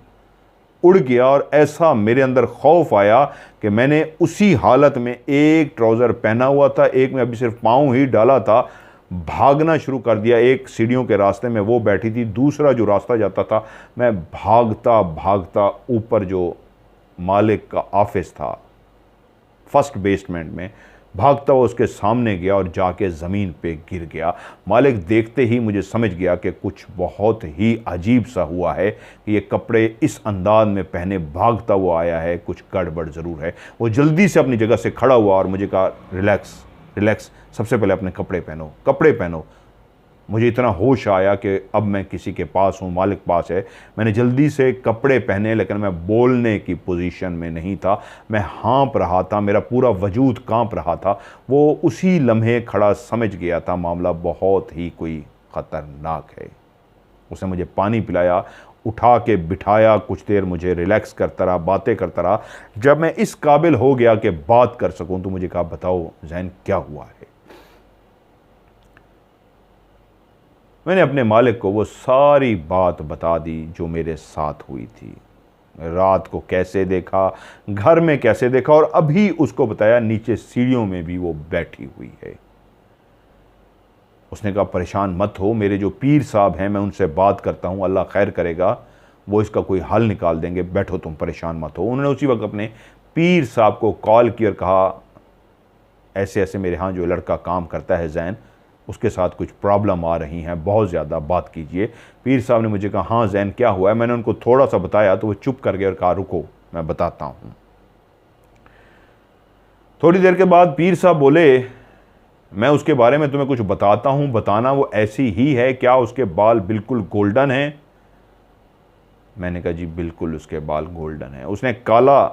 उड़ गया और ऐसा मेरे अंदर खौफ आया कि मैंने उसी हालत में एक ट्राउज़र पहना हुआ था, एक में अभी सिर्फ पाँव ही डाला था, भागना शुरू कर दिया। एक सीढ़ियों के रास्ते में वो बैठी थी, दूसरा जो रास्ता जाता था मैं भागता भागता ऊपर जो मालिक का ऑफिस था फर्स्ट बेसमेंट में, भागता हुआ उसके सामने गया और जाके ज़मीन पे गिर गया। मालिक देखते ही मुझे समझ गया कि कुछ बहुत ही अजीब सा हुआ है कि ये कपड़े इस अंदाज में पहने भागता हुआ आया है, कुछ गड़बड़ ज़रूर है। वो जल्दी से अपनी जगह से खड़ा हुआ और मुझे कहा रिलैक्स रिलैक्स, सबसे पहले अपने कपड़े पहनो, कपड़े पहनो। मुझे इतना होश आया कि अब मैं किसी के पास हूँ, मालिक पास है। मैंने जल्दी से कपड़े पहने, लेकिन मैं बोलने की पोजीशन में नहीं था। मैं हाँप रहा था, मेरा पूरा वजूद कांप रहा था। वो उसी लम्हे खड़ा समझ गया था मामला बहुत ही कोई ख़तरनाक है। उसने मुझे पानी पिलाया, उठा के बिठाया, कुछ देर मुझे रिलैक्स करता रहा, बातें करता रहा। जब मैं इस काबिल हो गया कि बात कर सकूँ तो मुझे कहा बताओ ज़ैन क्या हुआ है। मैंने अपने मालिक को वो सारी बात बता दी जो मेरे साथ हुई थी, रात को कैसे देखा, घर में कैसे देखा, और अभी उसको बताया नीचे सीढ़ियों में भी वो बैठी हुई है। उसने कहा परेशान मत हो, मेरे जो पीर साहब हैं मैं उनसे बात करता हूँ, अल्लाह खैर करेगा, वो इसका कोई हल निकाल देंगे, बैठो तुम परेशान मत हो। उन्होंने उसी वक्त अपने पीर साहब को कॉल किया और कहा ऐसे ऐसे मेरे यहाँ जो लड़का काम करता है ज़ैन, उसके साथ कुछ प्रॉब्लम आ रही हैं, बहुत ज़्यादा बात कीजिए। पीर साहब ने मुझे कहा हाँ ज़ैन क्या हुआ है। मैंने उनको थोड़ा सा बताया तो वो चुप कर गए और कहा रुको मैं बताता हूँ। थोड़ी देर के बाद पीर साहब बोले मैं उसके बारे में तुम्हें कुछ बताता हूँ, बताना वो ऐसी ही है क्या, उसके बाल बिल्कुल गोल्डन हैं। मैंने कहा जी बिल्कुल उसके बाल गोल्डन हैं। उसने काला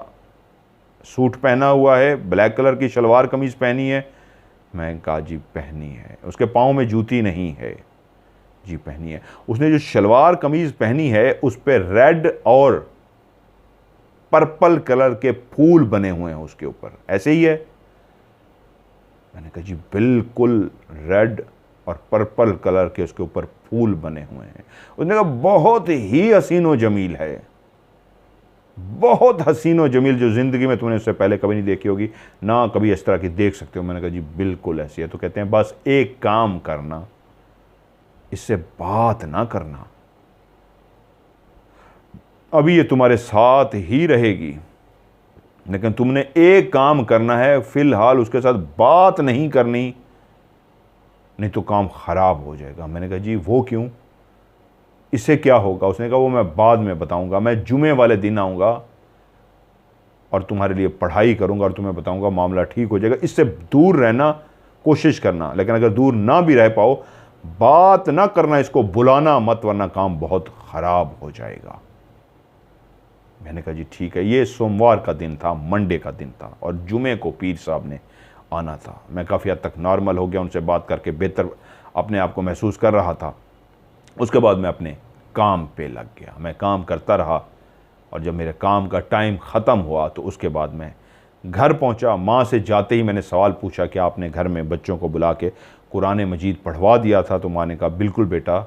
सूट पहना हुआ है, ब्लैक कलर की शलवार कमीज़ पहनी है। मैं कहा जी पहनी है। उसके पाँव में जूती नहीं है। जी पहनी है। उसने जो शलवार कमीज़ पहनी है उस पर रेड और पर्पल कलर के फूल बने हुए हैं उसके ऊपर, ऐसे ही है। मैंने कहा जी बिल्कुल रेड और पर्पल कलर के उसके ऊपर फूल बने हुए हैं। उसने कहा बहुत ही हसीन व जमील है, बहुत हसीन व जमील, जो ज़िंदगी में तुमने उससे पहले कभी नहीं देखी होगी, ना कभी इस तरह की देख सकते हो। मैंने कहा जी बिल्कुल ऐसी है। तो कहते हैं बस एक काम करना, इससे बात ना करना, अभी ये तुम्हारे साथ ही रहेगी, लेकिन तुमने एक काम करना है, फ़िलहाल उसके साथ बात नहीं करनी, नहीं तो काम ख़राब हो जाएगा। मैंने कहा जी वो क्यों, इससे क्या होगा। उसने कहा वो मैं बाद में बताऊंगा, मैं जुमे वाले दिन आऊँगा और तुम्हारे लिए पढ़ाई करूँगा और तुम्हें बताऊँगा, मामला ठीक हो जाएगा। इससे दूर रहना कोशिश करना, लेकिन अगर दूर ना भी रह पाओ बात ना करना, इसको बुलाना मत, वरना काम बहुत ख़राब हो जाएगा। मैंने कहा जी ठीक है। ये सोमवार का दिन था, मंडे का दिन था और जुमे को पीर साहब ने आना था। मैं काफ़ी हद तक नॉर्मल हो गया, उनसे बात करके बेहतर अपने आप को महसूस कर रहा था। उसके बाद मैं अपने काम पे लग गया, मैं काम करता रहा और जब मेरे काम का टाइम ख़त्म हुआ तो उसके बाद मैं घर पहुंचा। माँ से जाते ही मैंने सवाल पूछा कि आपने घर में बच्चों को बुला के कुरान मजीद पढ़वा दिया था। तो माँ ने कहा बिल्कुल बेटा,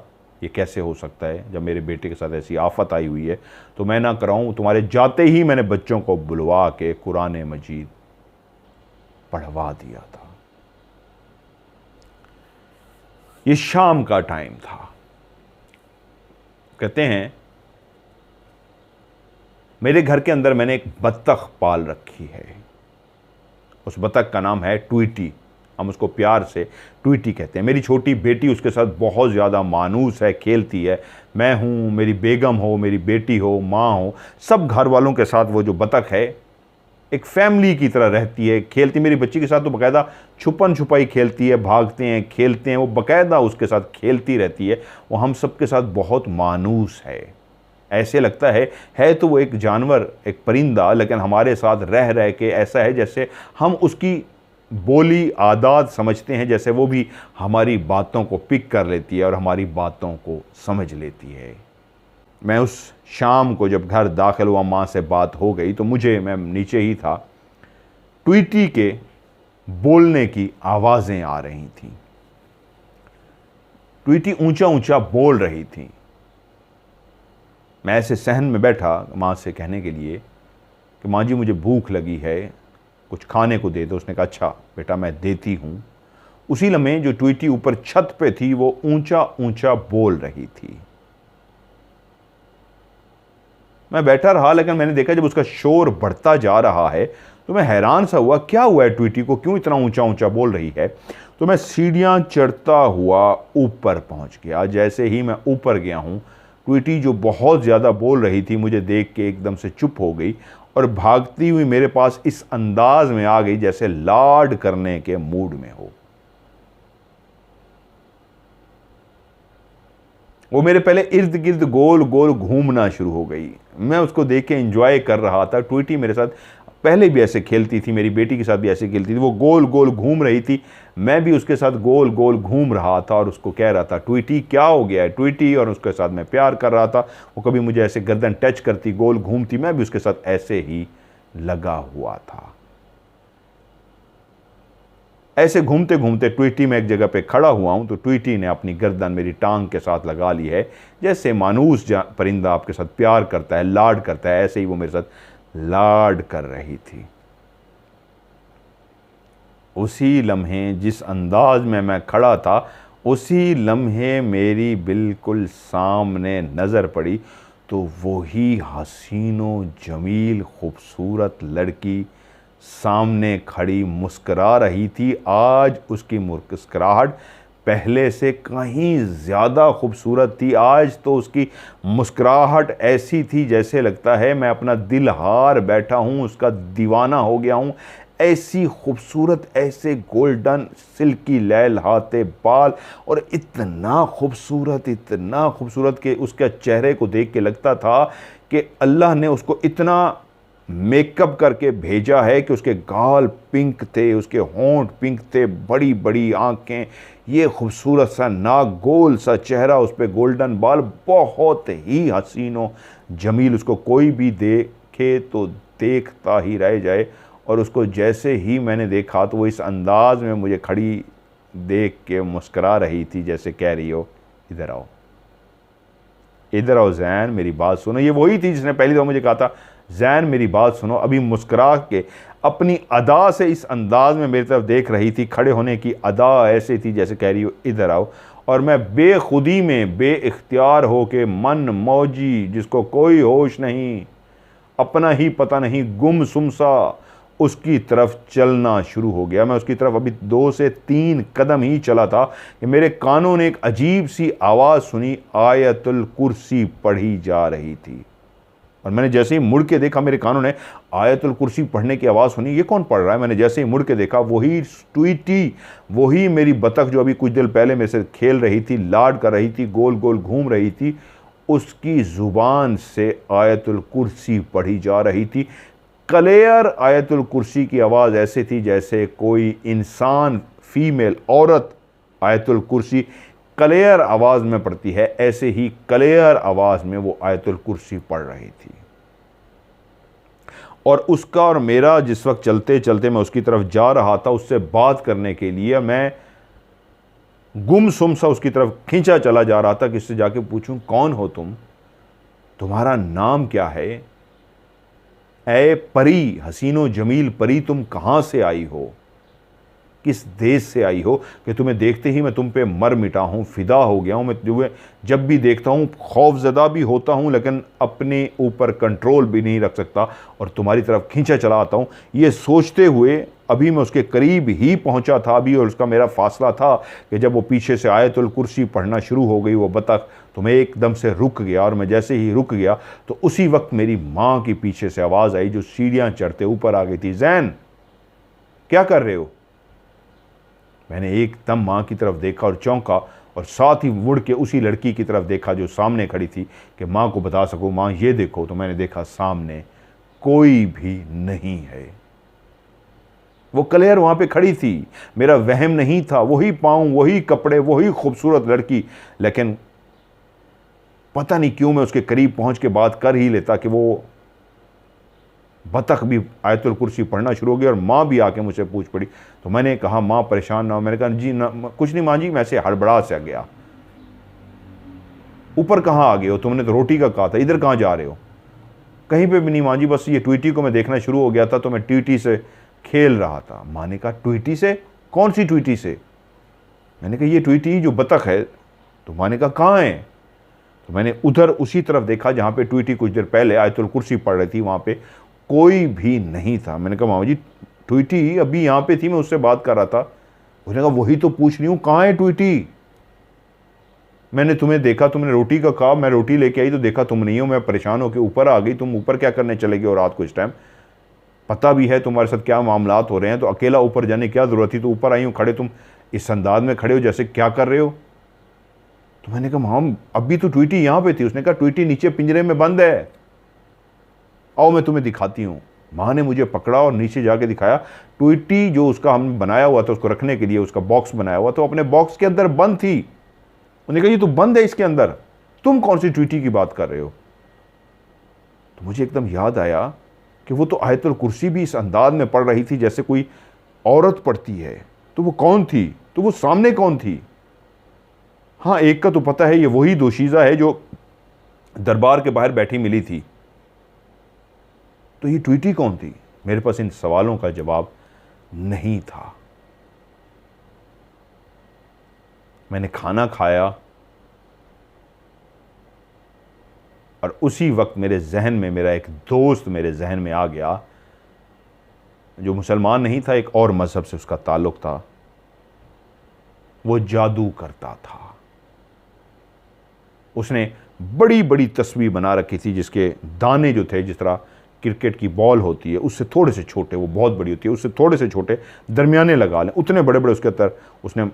ये कैसे हो सकता है, जब मेरे बेटे के साथ ऐसी आफत आई हुई है तो मैं ना कराऊँ। तुम्हारे जाते ही मैंने बच्चों को बुलवा के कुरान मजीद पढ़वा दिया था। ये शाम का टाइम था। कहते हैं मेरे घर के अंदर मैंने एक बत्तख पाल रखी है। उस बत्तख का नाम है ट्वीटी, हम उसको प्यार से ट्वीटी कहते हैं। मेरी छोटी बेटी उसके साथ बहुत ज़्यादा मानूस है, खेलती है। मैं हूँ, मेरी बेगम हो, मेरी बेटी हो, माँ हो, सब घर वालों के साथ वो जो बत्तख है एक फैमिली की तरह रहती है, खेलती। मेरी बच्ची के साथ तो बाकायदा छुपन छुपाई खेलती है, भागते हैं, खेलते हैं, वो बाकायदा उसके साथ खेलती रहती है। वो हम सब के साथ बहुत मानूस है। ऐसे लगता है तो वो एक जानवर, एक परिंदा, लेकिन हमारे साथ रह रह के ऐसा है जैसे हम उसकी बोली आदात समझते हैं, जैसे वो भी हमारी बातों को पिक कर लेती है और हमारी बातों को समझ लेती है। मैं उस शाम को जब घर दाखिल हुआ, माँ से बात हो गई, तो मैं नीचे ही था, ट्वीटी के बोलने की आवाज़ें आ रही थीं। ट्वीटी ऊंचा ऊंचा बोल रही थी। मैं ऐसे सहन में बैठा माँ से कहने के लिए कि माँ जी मुझे भूख लगी है, कुछ खाने को दे दो। उसने कहा अच्छा बेटा मैं देती हूँ। उसी लम्हे जो ट्वीटी ऊपर छत पे थी वो ऊंचा ऊंचा बोल रही थी। मैं बैठा रहा, लेकिन मैंने देखा जब उसका शोर बढ़ता जा रहा है तो मैं हैरान सा हुआ, क्या हुआ है ट्वीटी को, क्यों इतना ऊंचा ऊंचा बोल रही है। तो मैं सीढ़ियां चढ़ता हुआ ऊपर पहुंच गया। जैसे ही मैं ऊपर गया हूं, ट्वीटी जो बहुत ज़्यादा बोल रही थी मुझे देख के एकदम से चुप हो गई और भागती हुई मेरे पास इस अंदाज में आ गई जैसे लाड करने के मूड में हो। वो मेरे पहले इर्द गिर्द गोल गोल घूमना शुरू हो गई। मैं उसको देख के एंजॉय कर रहा था। ट्वीटी मेरे साथ पहले भी ऐसे खेलती थी, मेरी बेटी के साथ भी ऐसे खेलती थी। वो गोल गोल घूम रही थी, मैं भी उसके साथ गोल गोल घूम रहा था और उसको कह रहा था ट्वीटी क्या हो गया है ट्वीटी, और उसके साथ मैं प्यार कर रहा था। वो कभी मुझे ऐसे गर्दन टच करती, गोल घूमती, मैं भी उसके साथ ऐसे ही लगा हुआ था। ऐसे घूमते घूमते ट्वीटी में एक जगह पे खड़ा हुआ हूं तो ट्वीटी ने अपनी गर्दन मेरी टांग के साथ लगा ली है। जैसे मानूस परिंदा आपके साथ प्यार करता है, लाड करता है, ऐसे ही वो मेरे साथ लाड कर रही थी। उसी लम्हे जिस अंदाज में मैं खड़ा था, उसी लम्हे मेरी बिल्कुल सामने नज़र पड़ी तो वही हसीनो जमील खूबसूरत लड़की सामने खड़ी मुस्करा रही थी। आज उसकी मुस्कराहट पहले से कहीं ज़्यादा खूबसूरत थी। आज तो उसकी मुस्कराहट ऐसी थी जैसे लगता है मैं अपना दिल हार बैठा हूँ, उसका दीवाना हो गया हूँ। ऐसी खूबसूरत, ऐसे गोल्डन सिल्की लहलहाते बाल और इतना खूबसूरत कि उसके चेहरे को देख के लगता था कि अल्लाह ने उसको इतना मेकअप करके भेजा है कि उसके गाल पिंक थे, उसके होंठ पिंक थे, बड़ी बड़ी आंखें, ये खूबसूरत सा नाक, गोल सा चेहरा, उस पर गोल्डन बाल, बहुत ही हसीनो जमील। उसको कोई भी देखे तो देखता ही रह जाए। और उसको जैसे ही मैंने देखा तो वो इस अंदाज में मुझे खड़ी देख के मुस्करा रही थी जैसे कह रही हो इधर आओ, इधर आओ जैन मेरी बात सुनो। ये वही थी जिसने पहली दफ़ा मुझे कहा था जैन मेरी बात सुनो। अभी मुस्कुरा के अपनी अदा से इस अंदाज में मेरी तरफ देख रही थी। खड़े होने की अदा ऐसे थी जैसे कह रही हो इधर आओ। और मैं बेखुदी में बेइख्तियार हो के मन मौजी, जिसको कोई होश नहीं, अपना ही पता नहीं, गुमसुम सा उसकी तरफ चलना शुरू हो गया। मैं उसकी तरफ अभी 2 से 3 कदम ही चला था कि मेरे कानों ने एक अजीब सी आवाज़ सुनी, आयतुल कुर्सी पढ़ी जा रही थी। और मैंने जैसे ही मुड़ के देखा, मेरे कानों ने आयतुल कुर्सी पढ़ने की आवाज़ सुनी। ये कौन पढ़ रहा है? मैंने जैसे ही मुड़ के देखा, वही ट्वीटी, वही मेरी बतख जो अभी कुछ देर पहले मेरे से खेल रही थी, लाड कर रही थी, गोल गोल घूम रही थी, उसकी ज़ुबान से आयतुल कुर्सी पढ़ी जा रही थी। क्लियर आयतुल कुर्सी की आवाज़ ऐसे थी जैसे कोई इंसान, फीमेल औरत आयतुल कुर्सी क्लियर आवाज़ में पढ़ती है, ऐसे ही क्लियर आवाज़ में वो आयतुल कुर्सी पढ़ रही थी। और उसका और मेरा जिस वक्त चलते चलते मैं उसकी तरफ जा रहा था, उससे बात करने के लिए मैं गुमसुम सा उसकी तरफ खींचा चला जा रहा था कि इससे जाके पूछूं कौन हो तुम, तुम्हारा नाम क्या है, ऐ परी, हसीनो जमील परी, तुम कहाँ से आई हो, किस देश से आई हो कि तुम्हें देखते ही मैं तुम पे मर मिटा हूँ, फिदा हो गया हूँ। मैं तुम्हें जब भी देखता हूँ खौफजदा भी होता हूँ, लेकिन अपने ऊपर कंट्रोल भी नहीं रख सकता और तुम्हारी तरफ खींचा चला आता हूँ। ये सोचते हुए अभी मैं उसके करीब ही पहुँचा था अभी, और उसका मेरा फासला था कि जब वो पीछे से आयतुल कुर्सी पढ़ना शुरू हो गई वो बतख, तो मैं एकदम से रुक गया। और मैं जैसे ही रुक गया तो उसी वक्त मेरी माँ की पीछे से आवाज़ आई जो सीढ़ियाँ चढ़ते ऊपर आ गई थी, जैन क्या कर रहे हो? मैंने एकदम माँ की तरफ देखा और चौंका, और साथ ही मुड़ के उसी लड़की की तरफ देखा जो सामने खड़ी थी कि माँ को बता सकूँ माँ ये देखो। तो मैंने देखा सामने कोई भी नहीं है। वो क्लियर वहाँ पे खड़ी थी, मेरा वहम नहीं था, वही पाँव, वही कपड़े, वही खूबसूरत लड़की, लेकिन पता नहीं क्यों मैं उसके करीब पहुंच के बात कर ही लेता कि वो बतख भी आयतुल कुर्सी पढ़ना शुरू हो गई, और माँ भी आके मुझसे पूछ पड़ी। तो मैंने कहा माँ परेशान ना हो। मैंने कहा जी ना, कुछ नहीं माँ जी, मैं से हड़बड़ा से गया। ऊपर कहाँ आ गए हो, तुमने तो रोटी का कहा था, इधर कहाँ जा रहे हो? कहीं पे भी नहीं माँ जी, बस ये ट्वीटी को मैं देखना शुरू हो गया था तो मैं ट्वीटी से खेल रहा था। माँ ने कहा ट्वीटी से? कौन सी ट्वीटी से? मैंने कहा ये ट्वीटी जो बतख है। तो माँ ने कहा कहाँ है? तो मैंने उधर उसी तरफ देखा जहाँ पे ट्वीटी कुछ देर पहले आयतुल कुर्सी पढ़ रही थी, वहाँ पे कोई भी नहीं था। मैंने कहा मामा जी ट्वीटी अभी यहाँ पे थी, मैं उससे बात कर रहा था। उसने कहा वही तो पूछ रही हूँ, कहाँ है ट्वीटी? मैंने तुम्हें देखा, तुमने रोटी का कहा, मैं रोटी लेके आई तो देखा तुम नहीं हो, मैं परेशान होकर ऊपर आ गई। तुम ऊपर क्या करने चले गए हो रात को इस टाइम? पता भी है तुम्हारे साथ क्या मामलात हो रहे हैं, तो अकेला ऊपर जाने की क्या ज़रूरत थी? तो ऊपर आई हूँ, खड़े तुम इस अंदाज में खड़े हो जैसे क्या कर रहे हो? तो मैंने कहा माम अभी तो ट्वीटी यहाँ पे थी। उसने कहा ट्वीटी नीचे पिंजरे में बंद है, आओ मैं तुम्हें दिखाती हूँ। माँ ने मुझे पकड़ा और नीचे जाके दिखाया। ट्वीटी जो उसका हमने बनाया हुआ था उसको रखने के लिए, उसका बॉक्स बनाया हुआ, तो अपने बॉक्स के अंदर बंद थी। उन्होंने कहा ये तो बंद है इसके अंदर, तुम कौन सी ट्वीटी की बात कर रहे हो? तो मुझे एकदम याद आया कि वो तो आयतुल कुर्सी भी इस अंदाज में पढ़ रही थी जैसे कोई औरत पढ़ती है। तो वो कौन थी? तो वो सामने कौन थी? हाँ एक का तो पता है, ये वही दोशीज़ा है जो दरबार के बाहर बैठी मिली थी। तो ये ट्वीटी कौन थी? मेरे पास इन सवालों का जवाब नहीं था। मैंने खाना खाया और उसी वक्त मेरे जहन में मेरा एक दोस्त मेरे जहन में आ गया, जो मुसलमान नहीं था, एक और मजहब से उसका ताल्लुक था। वो जादू करता था। उसने बड़ी बड़ी तस्वीर बना रखी थी जिसके दाने जो थे, जिस तरह क्रिकेट की बॉल होती है उससे थोड़े से छोटे, वो बहुत बड़ी होती है, उससे थोड़े से छोटे दरमियाने लगा लें, उतने बड़े बड़े उसके अंदर उसने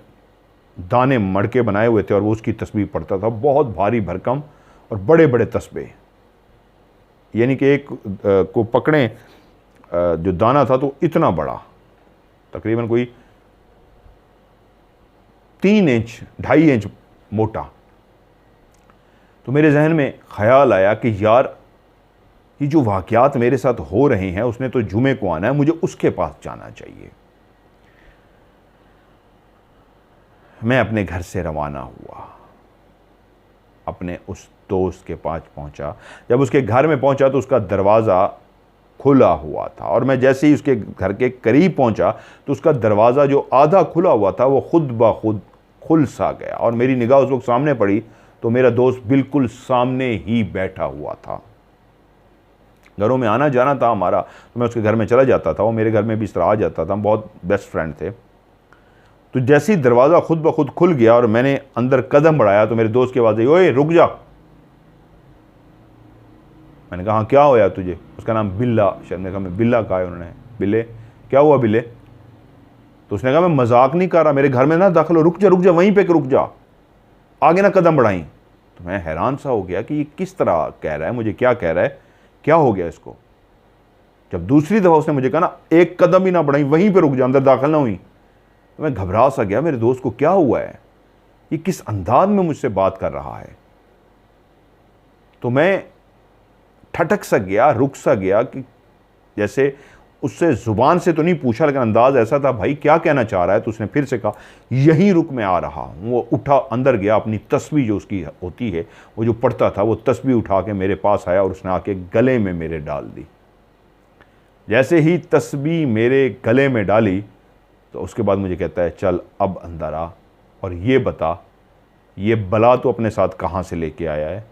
दाने मड़के बनाए हुए थे, और वो उसकी तस्वीर पढ़ता था। बहुत भारी भरकम और बड़े बड़े तस्बीह, यानी कि एक को पकड़ें जो दाना था तो इतना बड़ा, तकरीबन कोई 3 इंच 2.5 इंच मोटा। तो मेरे जहन में ख्याल आया कि यार ये जो वाक़यात मेरे साथ हो रहे हैं, उसने तो जुमे को आना है, मुझे उसके पास जाना चाहिए। मैं अपने घर से रवाना हुआ, अपने उस दोस्त के पास पहुंचा। जब उसके घर में पहुंचा तो उसका दरवाज़ा खुला हुआ था, और मैं जैसे ही उसके घर के करीब पहुंचा तो उसका दरवाज़ा जो आधा खुला हुआ था वो खुद ब खुद खुल सा गया, और मेरी निगाह उस वक्त सामने पड़ी तो मेरा दोस्त बिल्कुल सामने ही बैठा हुआ था। घरों में आना जाना था हमारा, तो मैं उसके घर में चला जाता था, वो मेरे घर में भी इस तरह आ जाता था, हम बहुत बेस्ट फ्रेंड थे। तो जैसे ही दरवाज़ा खुद ब खुद खुल गया और मैंने अंदर कदम बढ़ाया तो मेरे दोस्त की आवाज़ आई, ओए रुक जा। मैंने कहा हाँ क्या होया तुझे? उसका नाम बिल्ला, शायद मेरे कहा मैं बिल्ला कहा है उन्होंने। बिल्ले क्या हुआ बिल्ले? तो उसने कहा मैं मजाक नहीं कर रहा, मेरे घर में ना दाखिल हो, रुक जा वहीं पे रुक जा, आगे ना कदम बढ़ाई। तो मैं हैरान सा हो गया कि ये किस तरह कह रहा है, मुझे क्या कह रहा है, क्या हो गया इसको? जब दूसरी दफ़ा उसने मुझे कहा ना एक कदम ही ना बढ़ाई, वहीं पे रुक जा, अंदर दाखिल ना हुई, तो मैं घबरा सा गया, मेरे दोस्त को क्या हुआ है, ये किस अंदाज में मुझसे बात कर रहा है। तो मैं ठटक सा गया, रुक सा गया, कि जैसे उससे ज़ुबान से तो नहीं पूछा लेकिन अंदाज ऐसा था भाई क्या कहना चाह रहा है। तो उसने फिर से कहा यहीं रुक, मैं आ रहा हूँ। वो उठा, अंदर गया, अपनी तस्बीह जो उसकी होती है वो जो पढ़ता था वो तस्बीह उठा के मेरे पास आया और उसने आके गले में मेरे डाल दी। जैसे ही तस्बीह मेरे गले में डाली तो उसके बाद मुझे कहता है चल अब अंदर आ और ये बता, ये बला तो अपने साथ कहाँ से लेके आया है,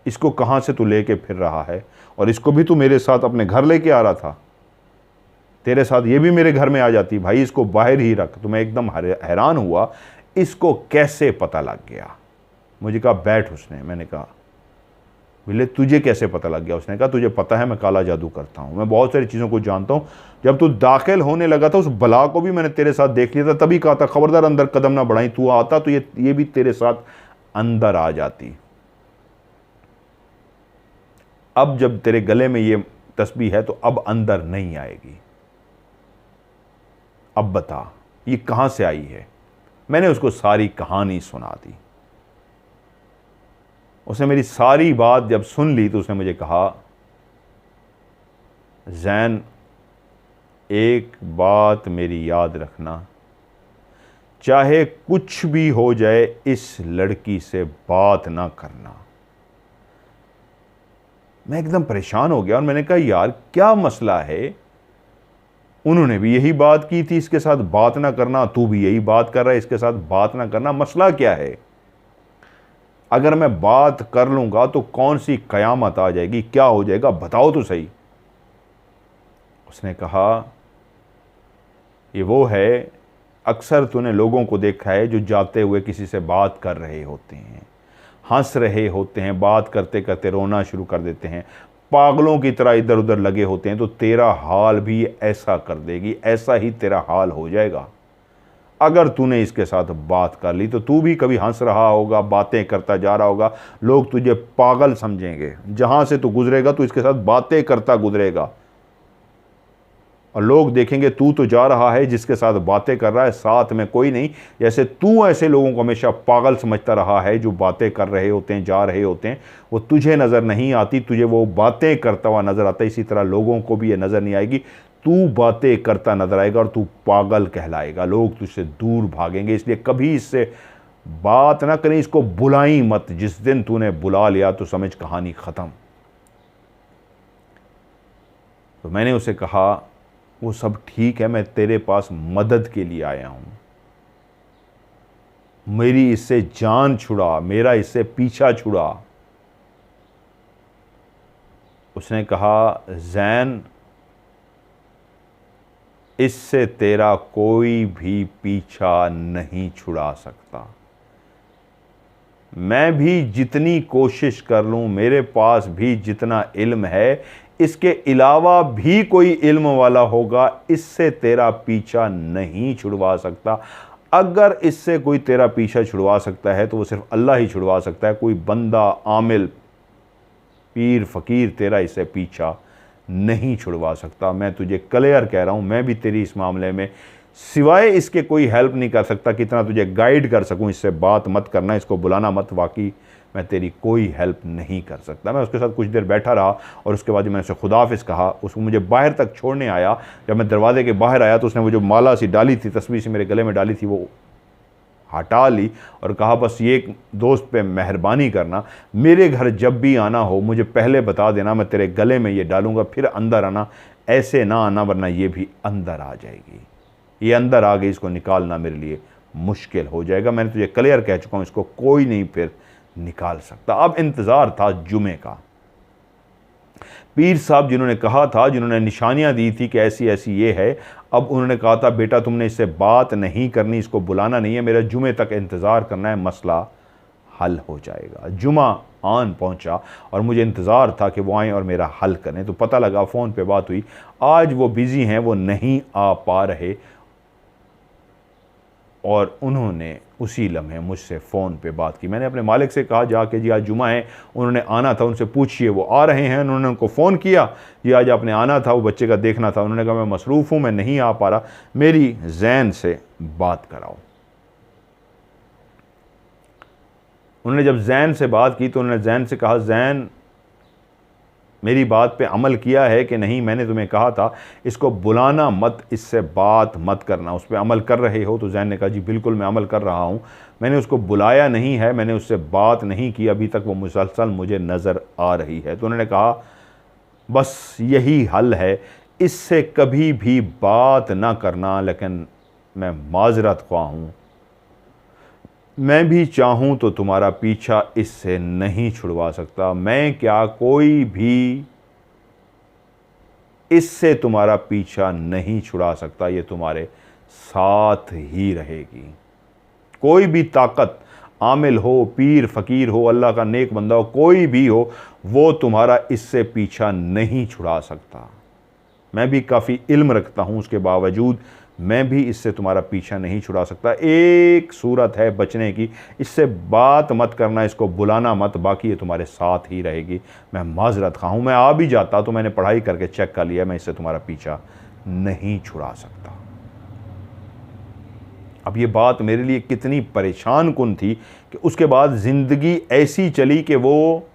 इसको कहाँ से तू लेके फिर रहा है, और इसको भी तू मेरे साथ अपने घर लेके आ रहा था, तेरे साथ ये भी मेरे घर में आ जाती, भाई इसको बाहर ही रख। तो मैं एकदम हैरान हुआ, इसको कैसे पता लग गया? मुझे कहा बैठ। उसने, मैंने कहा बिल्ले तुझे कैसे पता लग गया? उसने कहा तुझे पता है मैं काला जादू करता हूँ, मैं बहुत सारी चीज़ों को जानता हूँ। जब तू दाखिल होने लगा था उस बला को भी मैंने तेरे साथ देख लिया था, तभी कहा था खबरदार अंदर कदम ना बढ़ाई, तू आता तो ये भी तेरे साथ अंदर आ जाती। अब जब तेरे गले में ये तस्बीह है तो अब अंदर नहीं आएगी। अब बता ये कहाँ से आई है? मैंने उसको सारी कहानी सुना दी। उसने मेरी सारी बात जब सुन ली तो उसने मुझे कहा, जैन एक बात मेरी याद रखना, चाहे कुछ भी हो जाए इस लड़की से बात ना करना। मैं एकदम परेशान हो गया और मैंने कहा यार क्या मसला है, उन्होंने भी यही बात की थी इसके साथ बात ना करना, तू भी यही बात कर रहा है इसके साथ बात ना करना, मसला क्या है? अगर मैं बात कर लूंगा तो कौन सी कयामत आ जाएगी, क्या हो जाएगा, बताओ तो सही। उसने कहा ये वो है, अक्सर तूने लोगों को देखा है जो जाते हुए किसी से बात कर रहे होते हैं, हंस रहे होते हैं, बात करते करते रोना शुरू कर देते हैं, पागलों की तरह इधर उधर लगे होते हैं, तो तेरा हाल भी ऐसा कर देगी, ऐसा ही तेरा हाल हो जाएगा। अगर तूने इसके साथ बात कर ली तो तू भी कभी हंस रहा होगा, बातें करता जा रहा होगा, लोग तुझे पागल समझेंगे, जहां से तू गुजरेगा तू इसके साथ बातें करता गुजरेगा और लोग देखेंगे तू तो जा रहा है जिसके साथ बातें कर रहा है, साथ में कोई नहीं। जैसे तू ऐसे लोगों को हमेशा पागल समझता रहा है जो बातें कर रहे होते हैं, जा रहे होते हैं, वो तुझे नज़र नहीं आती, तुझे वो बातें करता हुआ नज़र आता है, इसी तरह लोगों को भी ये नज़र नहीं आएगी, तू बातें करता नज़र आएगा और तू पागल कहलाएगा, लोग तुझसे दूर भागेंगे। इसलिए कभी इससे बात ना करें, इसको बुलाई मत, जिस दिन तूने बुला लिया तो समझ कहानी ख़त्म। तो मैंने उसे कहा वो सब ठीक है, मैं तेरे पास मदद के लिए आया हूं, मेरी इससे जान छुड़ा, मेरा इससे पीछा छुड़ा। उसने कहा जैन इससे तेरा कोई भी पीछा नहीं छुड़ा सकता, मैं भी जितनी कोशिश कर लूं, मेरे पास भी जितना इल्म है, इसके अलावा भी कोई इल्म वाला होगा, इससे तेरा पीछा नहीं छुड़वा सकता। अगर इससे कोई तेरा पीछा छुड़वा सकता है तो वो सिर्फ अल्लाह ही छुड़वा सकता है, कोई बंदा, आमिल, पीर, फ़कीर तेरा इससे पीछा नहीं छुड़वा सकता। मैं तुझे क्लियर कह रहा हूँ, मैं भी तेरी इस मामले में सिवाय इसके कोई हेल्प नहीं कर सकता, कितना तुझे गाइड कर सकूँ, इससे बात मत करना, इसको बुलाना मत, वाकई मैं तेरी कोई हेल्प नहीं कर सकता। मैं उसके साथ कुछ देर बैठा रहा और उसके बाद जब मैंने उसे खुदाफिज कहा, उसको मुझे बाहर तक छोड़ने आया, जब मैं दरवाजे के बाहर आया तो उसने वो जो माला सी डाली थी, तस्वीर सी मेरे गले में डाली थी, वो हटा ली और कहा बस ये एक दोस्त पे मेहरबानी करना, मेरे घर जब भी आना हो मुझे पहले बता देना, मैं तेरे गले में ये डालूंगा, फिर अंदर आना, ऐसे ना आना वरना ये भी अंदर आ जाएगी, ये अंदर आ गई, इसको निकालना मेरे लिए मुश्किल हो जाएगा। मैंने तुझे क्लियर कह चुका हूँ, इसको कोई नहीं फिर निकाल सकता। अब इंतज़ार था जुमे का। पीर साहब जिन्होंने कहा था, जिन्होंने निशानियां दी थी कि ऐसी ऐसी ये है, अब उन्होंने कहा था बेटा तुमने इससे बात नहीं करनी, इसको बुलाना नहीं है, मेरा जुमे तक इंतज़ार करना है, मसला हल हो जाएगा। जुमा आन पहुंचा और मुझे इंतज़ार था कि वो आएँ और मेरा हल करें। तो पता लगा, फ़ोन पे बात हुई, आज वो बिज़ी हैं, वो नहीं आ पा रहे और उन्होंने उसी लम्हे मुझसे फ़ोन पे बात की। मैंने अपने मालिक से कहा जाके जी आज जुमा है, उन्होंने आना था, उनसे पूछिए वो आ रहे हैं। उन्होंने उनको फ़ोन किया, जी आज आपने आना था, वो बच्चे का देखना था। उन्होंने कहा मैं मसरूफ़ हूँ, मैं नहीं आ पा रहा, मेरी जैन से बात कराओ। उन्होंने जब जैन से बात की तो उन्होंने जैन से कहा जैन मेरी बात पे अमल किया है कि नहीं? मैंने तुम्हें कहा था इसको बुलाना मत, इससे बात मत करना, उस पर अमल कर रहे हो? तो जैन ने कहा जी बिल्कुल मैं अमल कर रहा हूँ, मैंने उसको बुलाया नहीं है, मैंने उससे बात नहीं की अभी तक, वो मुसलसल मुझे नज़र आ रही है। तो उन्होंने कहा बस यही हल है, इससे कभी भी बात ना करना, लेकिन मैं माजरत ख्वाह हूँ, मैं भी चाहूँ तो तुम्हारा पीछा इससे नहीं छुड़वा सकता, मैं क्या कोई भी इससे तुम्हारा पीछा नहीं छुड़ा सकता, ये तुम्हारे साथ ही रहेगी। कोई भी ताकत, आमिल हो, पीर फ़कीर हो, अल्लाह का नेक बंदा हो, कोई भी हो, वो तुम्हारा इससे पीछा नहीं छुड़ा सकता। मैं भी काफ़ी इल्म रखता हूँ, उसके बावजूद मैं भी इससे तुम्हारा पीछा नहीं छुड़ा सकता। एक सूरत है बचने की, इससे बात मत करना, इसको बुलाना मत, बाकी ये तुम्हारे साथ ही रहेगी। मैं माजरत खा हूँ, मैं आ भी जाता तो मैंने पढ़ाई करके चेक कर लिया, मैं इससे तुम्हारा पीछा नहीं छुड़ा सकता। अब ये बात मेरे लिए कितनी परेशान कुन थी कि उसके बाद ज़िंदगी ऐसी चली कि वो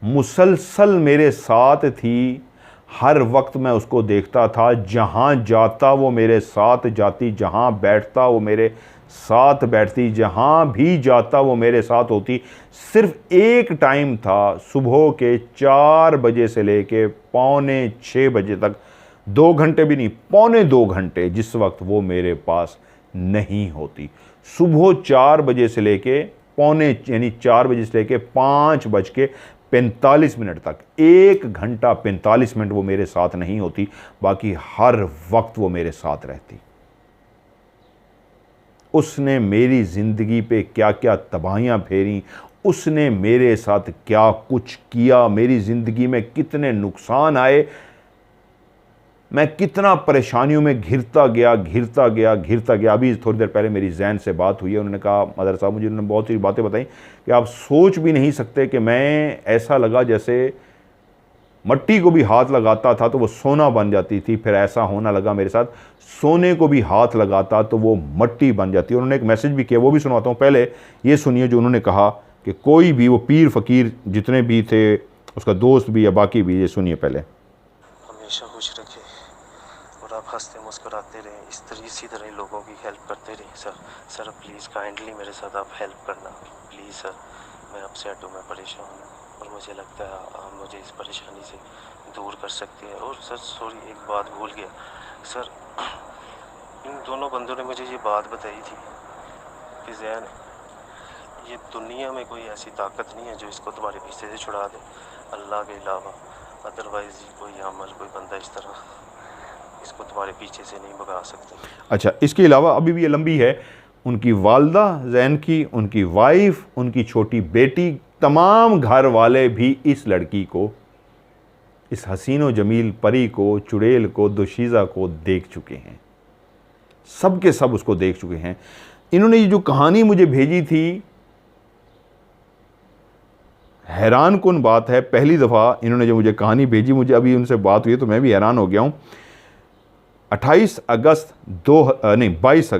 मुसलसल मेरे साथ थी। हर वक्त मैं उसको देखता था, जहाँ जाता वो मेरे साथ जाती, जहाँ बैठता वो मेरे साथ बैठती, जहाँ भी जाता वो मेरे साथ होती। सिर्फ एक टाइम था, सुबह के 4 बजे से लेके पौने 6 बजे तक, 2 घंटे भी नहीं, पौने 2 घंटे, जिस वक्त वो मेरे पास नहीं होती। सुबह 4 बजे से लेके पौने यानी 4 बजे से लेके 5:45 तक 1 घंटा 45 मिनट वो मेरे साथ नहीं होती, बाकी हर वक्त वो मेरे साथ रहती। उसने मेरी ज़िंदगी पे क्या क्या तबाहियां फेरी, उसने मेरे साथ क्या कुछ किया, मेरी ज़िंदगी में कितने नुकसान आए, मैं कितना परेशानियों में घिरता गया। अभी थोड़ी देर पहले मेरी जैन से बात हुई है, उन्होंने कहा मदर साहब मुझे उन्होंने बहुत सी बातें बताई कि आप सोच भी नहीं सकते कि मैं, ऐसा लगा जैसे मट्टी को भी हाथ लगाता था तो वो सोना बन जाती थी, फिर ऐसा होना लगा मेरे साथ सोने को भी हाथ लगाता तो वो मट्टी बन जाती। उन्होंने एक मैसेज भी किया, वो भी सुनाता हूँ। पहले ये सुनिए जो उन्होंने कहा कि कोई भी, वो पीर फ़कीर जितने भी थे, उसका दोस्त भी या बाकी भी, ये सुनिए पहले। हमेशा खुश रखे और आप हंसते मुस्कुराते रहें, इसी तरह लोगों की हेल्प करते रहें। सर प्लीज़ काइंडली मेरे साथ आप हेल्प करना प्लीज़ सर। मैं अपसेट हूँ, मैं परेशान हूँ और मुझे लगता है आप मुझे इस परेशानी से दूर कर सकते हैं। और सर सॉरी, एक बात भूल गया सर, इन दोनों बंदों ने मुझे ये बात बताई थी कि जैन, ये दुनिया में कोई ऐसी ताकत नहीं है जो इसको तुम्हारे पीछे से छुड़ा दे अल्लाह के अलावा। अदरवाइज़ कोई अमल, कोई बंदा इस तरह इसको तुम्हारे पीछे से नहीं भगा सकता। अच्छा, इसके अलावा अभी भी ये लंबी है, उनकी वालदा जैन की, उनकी वाइफ, उनकी छोटी बेटी, तमाम घर वाले भी इस लड़की को, इस हसीन व जमील परी को, चुड़ैल को, दोशीज़ा को देख चुके हैं। सब के सब उसको देख चुके हैं। इन्होंने ये जो कहानी मुझे भेजी थी, हैरान कुन बात है, पहली दफ़ा इन्होंने जो मुझे कहानी भेजी, मुझे अभी उनसे बात हुई तो मैं भी हैरान हो गया हूँ। 20 अगस्त 2021,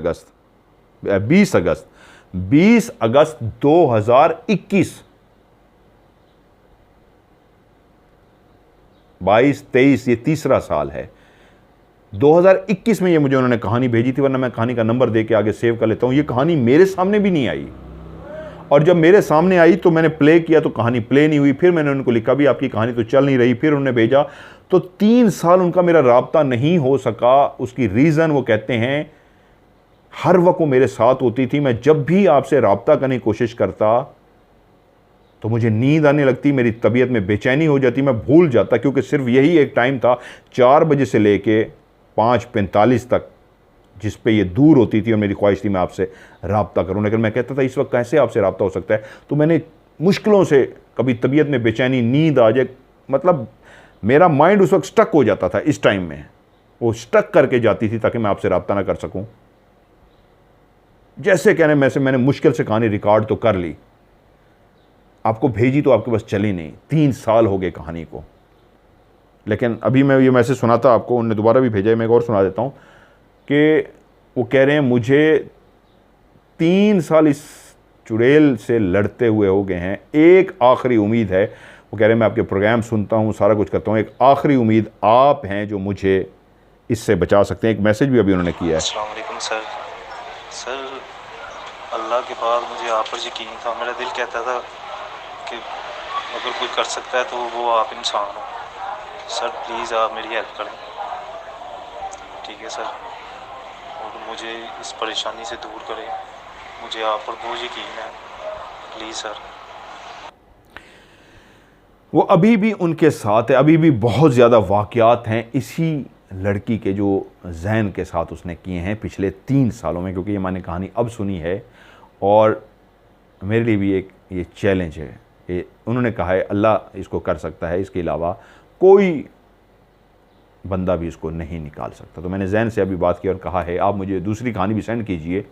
22-23, ये तीसरा साल है। 2021 में ये मुझे उन्होंने कहानी भेजी थी, वरना मैं कहानी का नंबर दे के आगे सेव कर लेता हूँ। ये कहानी मेरे सामने भी नहीं आई, और जब मेरे सामने आई तो मैंने प्ले किया तो कहानी प्ले नहीं हुई। फिर मैंने उनको लिखा भी आपकी कहानी तो चल नहीं रही, फिर उन्होंने भेजा तो 3 साल उनका मेरा राब्ता नहीं हो सका। उसकी रीज़न वो कहते हैं, हर वक्त वो मेरे साथ होती थी, मैं जब भी आपसे राब्ता करने की कोशिश करता तो मुझे नींद आने लगती, मेरी तबीयत में बेचैनी हो जाती, मैं भूल जाता, क्योंकि सिर्फ यही एक टाइम था 4 बजे से लेके 5:45 तक जिस पे ये दूर होती थी और मेरी ख्वाहिश थी मैं आपसे राब्ता करूं। लेकिन मैं कहता था इस वक्त कैसे आपसे राब्ता हो सकता है। तो मैंने मुश्किलों से, कभी तबीयत में बेचैनी, नींद आ जाए, मतलब मेरा माइंड उस वक्त स्टक हो जाता था। इस टाइम में वो स्टक करके जाती थी ताकि मैं आपसे राब्ता ना कर सकूं। जैसे कहने में से मैंने मुश्किल से कहानी रिकॉर्ड तो कर ली, आपको भेजी तो आपके पास चली नहीं। 3 साल हो गए कहानी को। लेकिन अभी मैं ये मैसेज सुनाता आपको, उन्होंने दोबारा भी भेजा है, मैं एक और सुना देता हूँ कि वो कह रहे हैं मुझे 3 साल इस चुड़ैल से लड़ते हुए हो गए हैं, एक आखिरी उम्मीद है। वो कह रहे हैं मैं आपके प्रोग्राम सुनता हूँ, सारा कुछ करता हूँ, एक आखिरी उम्मीद आप हैं जो मुझे इससे बचा सकते हैं। एक मैसेज भी अभी उन्होंने किया है। अस्सलाम वालेकुम सर। अल्लाह के बाद मुझे आप पर यकीन था। मेरा दिल कहता था कि अगर कोई कर सकता है तो वो आप इंसान हो। सर प्लीज़ आप मेरी हेल्प करें, ठीक है सर, और मुझे इस परेशानी से दूर करें। मुझे आप पर बहुत यकीन है, प्लीज़ सर। वो अभी भी उनके साथ है, अभी भी बहुत ज़्यादा वाक़यात हैं इसी लड़की के जो जैन के साथ उसने किए हैं पिछले 3 सालों में, क्योंकि ये मैंने कहानी अब सुनी है और मेरे लिए भी एक ये चैलेंज है। ये उन्होंने कहा है अल्लाह इसको कर सकता है, इसके अलावा कोई बंदा भी इसको नहीं निकाल सकता। तो मैंने जैन से अभी बात की और कहा है आप मुझे दूसरी कहानी भी सेंड कीजिए,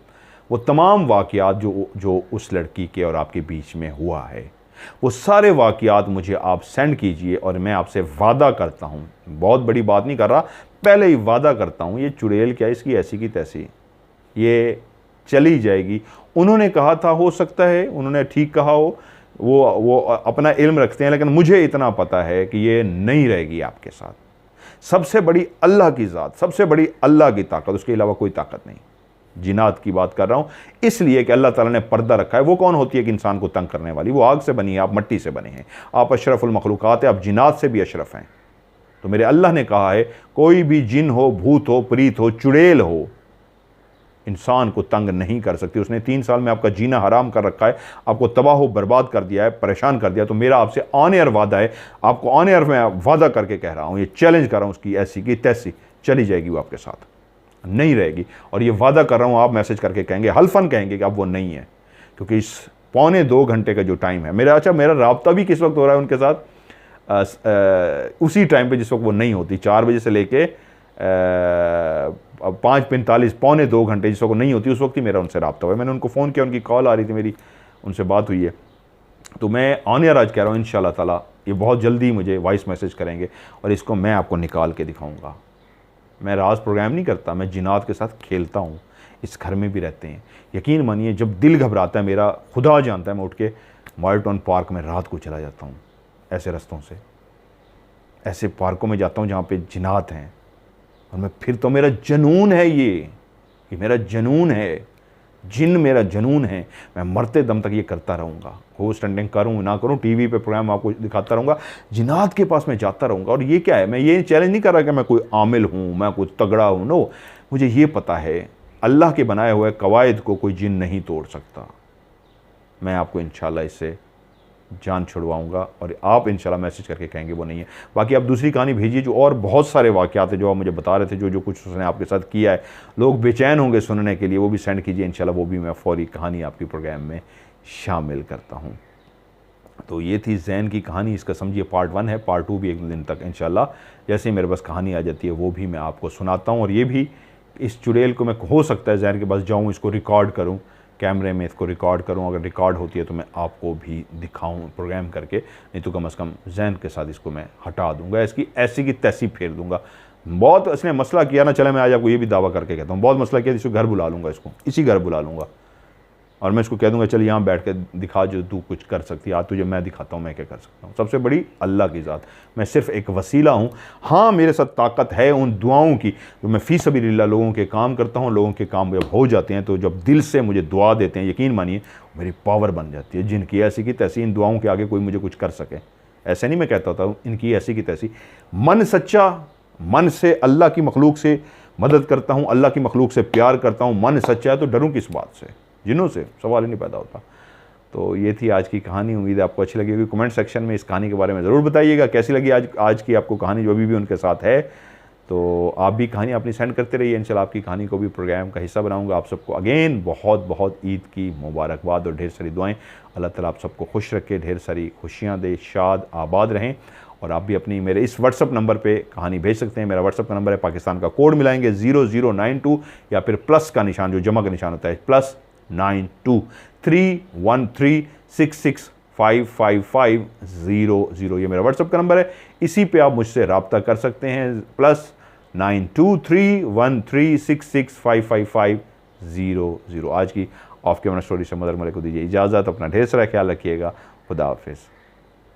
वो तमाम वाक़यात जो उस लड़की के और आपके बीच में हुआ है, वो सारे वाक़यात मुझे आप सेंड कीजिए। और मैं आपसे वादा करता हूँ, बहुत बड़ी बात नहीं कर रहा, पहले ही वादा करता हूँ, ये चुड़ैल क्या इसकी ऐसी की तैसी, ये चली जाएगी। उन्होंने कहा था, हो सकता है उन्होंने ठीक कहा हो, वो अपना इल्म रखते हैं, लेकिन मुझे इतना पता है कि ये नहीं रहेगी आपके साथ। सबसे बड़ी अल्लाह की ज़ात, सबसे बड़ी अल्लाह की ताकत, उसके अलावा कोई ताकत नहीं। जिनात की बात कर रहा हूँ इसलिए कि अल्लाह ताला ने पर्दा रखा है। वो कौन होती है कि इंसान को तंग करने वाली? वो आग से बनी है, आप मट्टी से बने हैं, आप अशरफुल मखलूक़ात है, आप जिनात से भी अशरफ हैं। तो मेरे अल्लाह ने कहा है कोई भी जिन हो, भूत हो, प्रीत हो, चुड़ैल हो, इंसान को तंग नहीं कर सकती। उसने 3 साल में आपका जीना हराम कर रखा है, आपको तबाह बर्बाद कर दिया है, परेशान कर दिया। तो मेरा आपसे ऑन एयर वादा है, आपको ऑन एयर में वादा करके कह रहा हूँ, ये चैलेंज कर रहा हूँ, उसकी ऐसी की तैसी चली जाएगी, वो आपके साथ नहीं रहेगी। और ये वादा कर रहा हूँ, आप मैसेज करके कहेंगे, हल्फन कहेंगे कि अब वो नहीं है, क्योंकि इस 1.25 घंटे का जो टाइम है मेरा, अच्छा मेरा राब्ता भी किस वक्त हो रहा है उनके साथ, उसी टाइम पे जिस वक्त वो नहीं होती, 4 बजे से लेके 5:45 1.25 घंटे जिस वक्त नहीं होती, उस वक्त ही मेरा उनसे रब्ता हुआ है। मैंने उनको फ़ोन किया, उनकी कॉल आ रही थी, मेरी उनसे बात हुई है। तो मैं ऑन एयर आज कह रहा हूँ, इंशाल्लाह ताला ये बहुत जल्दी मुझे वॉइस मैसेज करेंगे और इसको मैं आपको निकाल के दिखाऊँगा। मैं राज प्रोग्राम नहीं करता, मैं जिनात के साथ खेलता हूँ, इस घर में भी रहते हैं। यकीन मानिए जब दिल घबराता है मेरा, खुदा जानता है, मैं उठ के मॉडल टाउन पार्क में रात को चला जाता हूँ, ऐसे रास्तों से, ऐसे पार्कों में जाता हूँ जहाँ पे जिनात हैं। और मैं फिर तो मेरा जुनून है, ये मेरा जुनून है, जिन मेरा जुनून है। मैं मरते दम तक ये करता रहूँगा, होस्ट एंडिंग करूँ ना करूँ, टीवी पे प्रोग्राम आपको दिखाता रहूँगा, जिनात के पास मैं जाता रहूँगा। और ये क्या है, मैं ये चैलेंज नहीं कर रहा कि मैं कोई आमिल हूँ, मैं कोई तगड़ा हूँ, नो, मुझे ये पता है अल्लाह के बनाए हुए कवायद को कोई जिन नहीं तोड़ सकता। मैं आपको इंशाल्लाह इससे जान छुड़वाऊंगा और आप इंशाल्लाह मैसेज करके कहेंगे वो नहीं है। बाकी आप दूसरी कहानी भेजिए, जो और बहुत सारे वाक़यात हैं जो आप मुझे बता रहे थे, जो कुछ उसने आपके साथ किया है, लोग बेचैन होंगे सुनने के लिए, वो भी सेंड कीजिए, इंशाल्लाह वो भी मैं फौरी कहानी आपकी प्रोग्राम में शामिल करता हूँ। तो ये थी ज़ैन की कहानी, इसका समझिए पार्ट 1 है, पार्ट 2 भी एक दिन तक इंशाल्लाह जैसे ही मेरे पास कहानी आ जाती है वो भी मैं आपको सुनाता हूँ। और ये भी, इस चुड़ैल को मैं हो सकता है ज़ैन के पास जाऊँ, इसको रिकॉर्ड करूँ, कैमरे में इसको रिकॉर्ड करूं, अगर रिकॉर्ड होती है तो मैं आपको भी दिखाऊं प्रोग्राम करके, नहीं तो कम से कम ज़ैन के साथ इसको मैं हटा दूंगा, इसकी ऐसी की तैसी फेर दूंगा। बहुत इसने मसला किया ना, चले मैं आज आपको ये भी दावा करके कहता हूँ, बहुत मसला किया, इसको घर बुला लूँगा, इसको इसी घर बुला लूँगा और मैं इसको कह दूंगा चल यहाँ बैठ के दिखा जो तू कुछ कर सकती है, आज तुझे मैं दिखाता हूँ मैं क्या कर सकता हूँ। सबसे बड़ी अल्लाह की ज़ात, मैं सिर्फ एक वसीला हूँ। हाँ मेरे साथ ताकत है उन दुआओं की, जो मैं फ़ी सबीलिल्लाह लोगों के काम करता हूँ, लोगों के काम जब हो जाते हैं तो जब दिल से मुझे दुआ देते हैं, यकीन मानिए मेरी पावर बन जाती है। जिनकी ऐसी की तैसी, इन दुआओं के आगे कोई मुझे कुछ कर सके ऐसे नहीं मैं कहता होता हूँ, इनकी ऐसी की तैसी। मन सच्चा, मन से अल्लाह की मखलूक से मदद करता हूँ, अल्लाह की मखलूक से प्यार करता हूँ, मन सच्चा है तो डरूँ किस बात से, जिन्हों से सवाल ही नहीं पैदा होता। तो ये थी आज की कहानी, उम्मीद है आपको अच्छी लगी होगी। कमेंट सेक्शन में इस कहानी के बारे में ज़रूर बताइएगा कैसी लगी आज की आपको कहानी, जो अभी भी उनके साथ है। तो आप भी कहानी अपनी सेंड करते रहिए, इंशाल्लाह आपकी कहानी को भी प्रोग्राम का हिस्सा बनाऊंगा। आप सबको अगेन बहुत बहुत ईद की मुबारकबाद और ढेर सारी दुआएं। अल्लाह ताला आप सबको खुश रखे, ढेर सारी खुशियाँ दे, शाद आबाद रहें। और आप भी अपनी मेरे इस व्हाट्सअप नंबर पे कहानी भेज सकते हैं। मेरा व्हाट्सअप का नंबर है, पाकिस्तान का कोड मिलाएंगे 0092 या फिर प्लस का निशान जो जमा का निशान होता है, +92 313 665550 ये मेरा व्हाट्सअप का नंबर है। इसी पे आप मुझसे रब्ता कर सकते हैं, +92 313 665550। आज की ऑफ कैमरा स्टोरी से मदर मलिक को दीजिए इजाज़त। अपना ढेर सारा ख्याल रखिएगा। खुदा हाफिज़।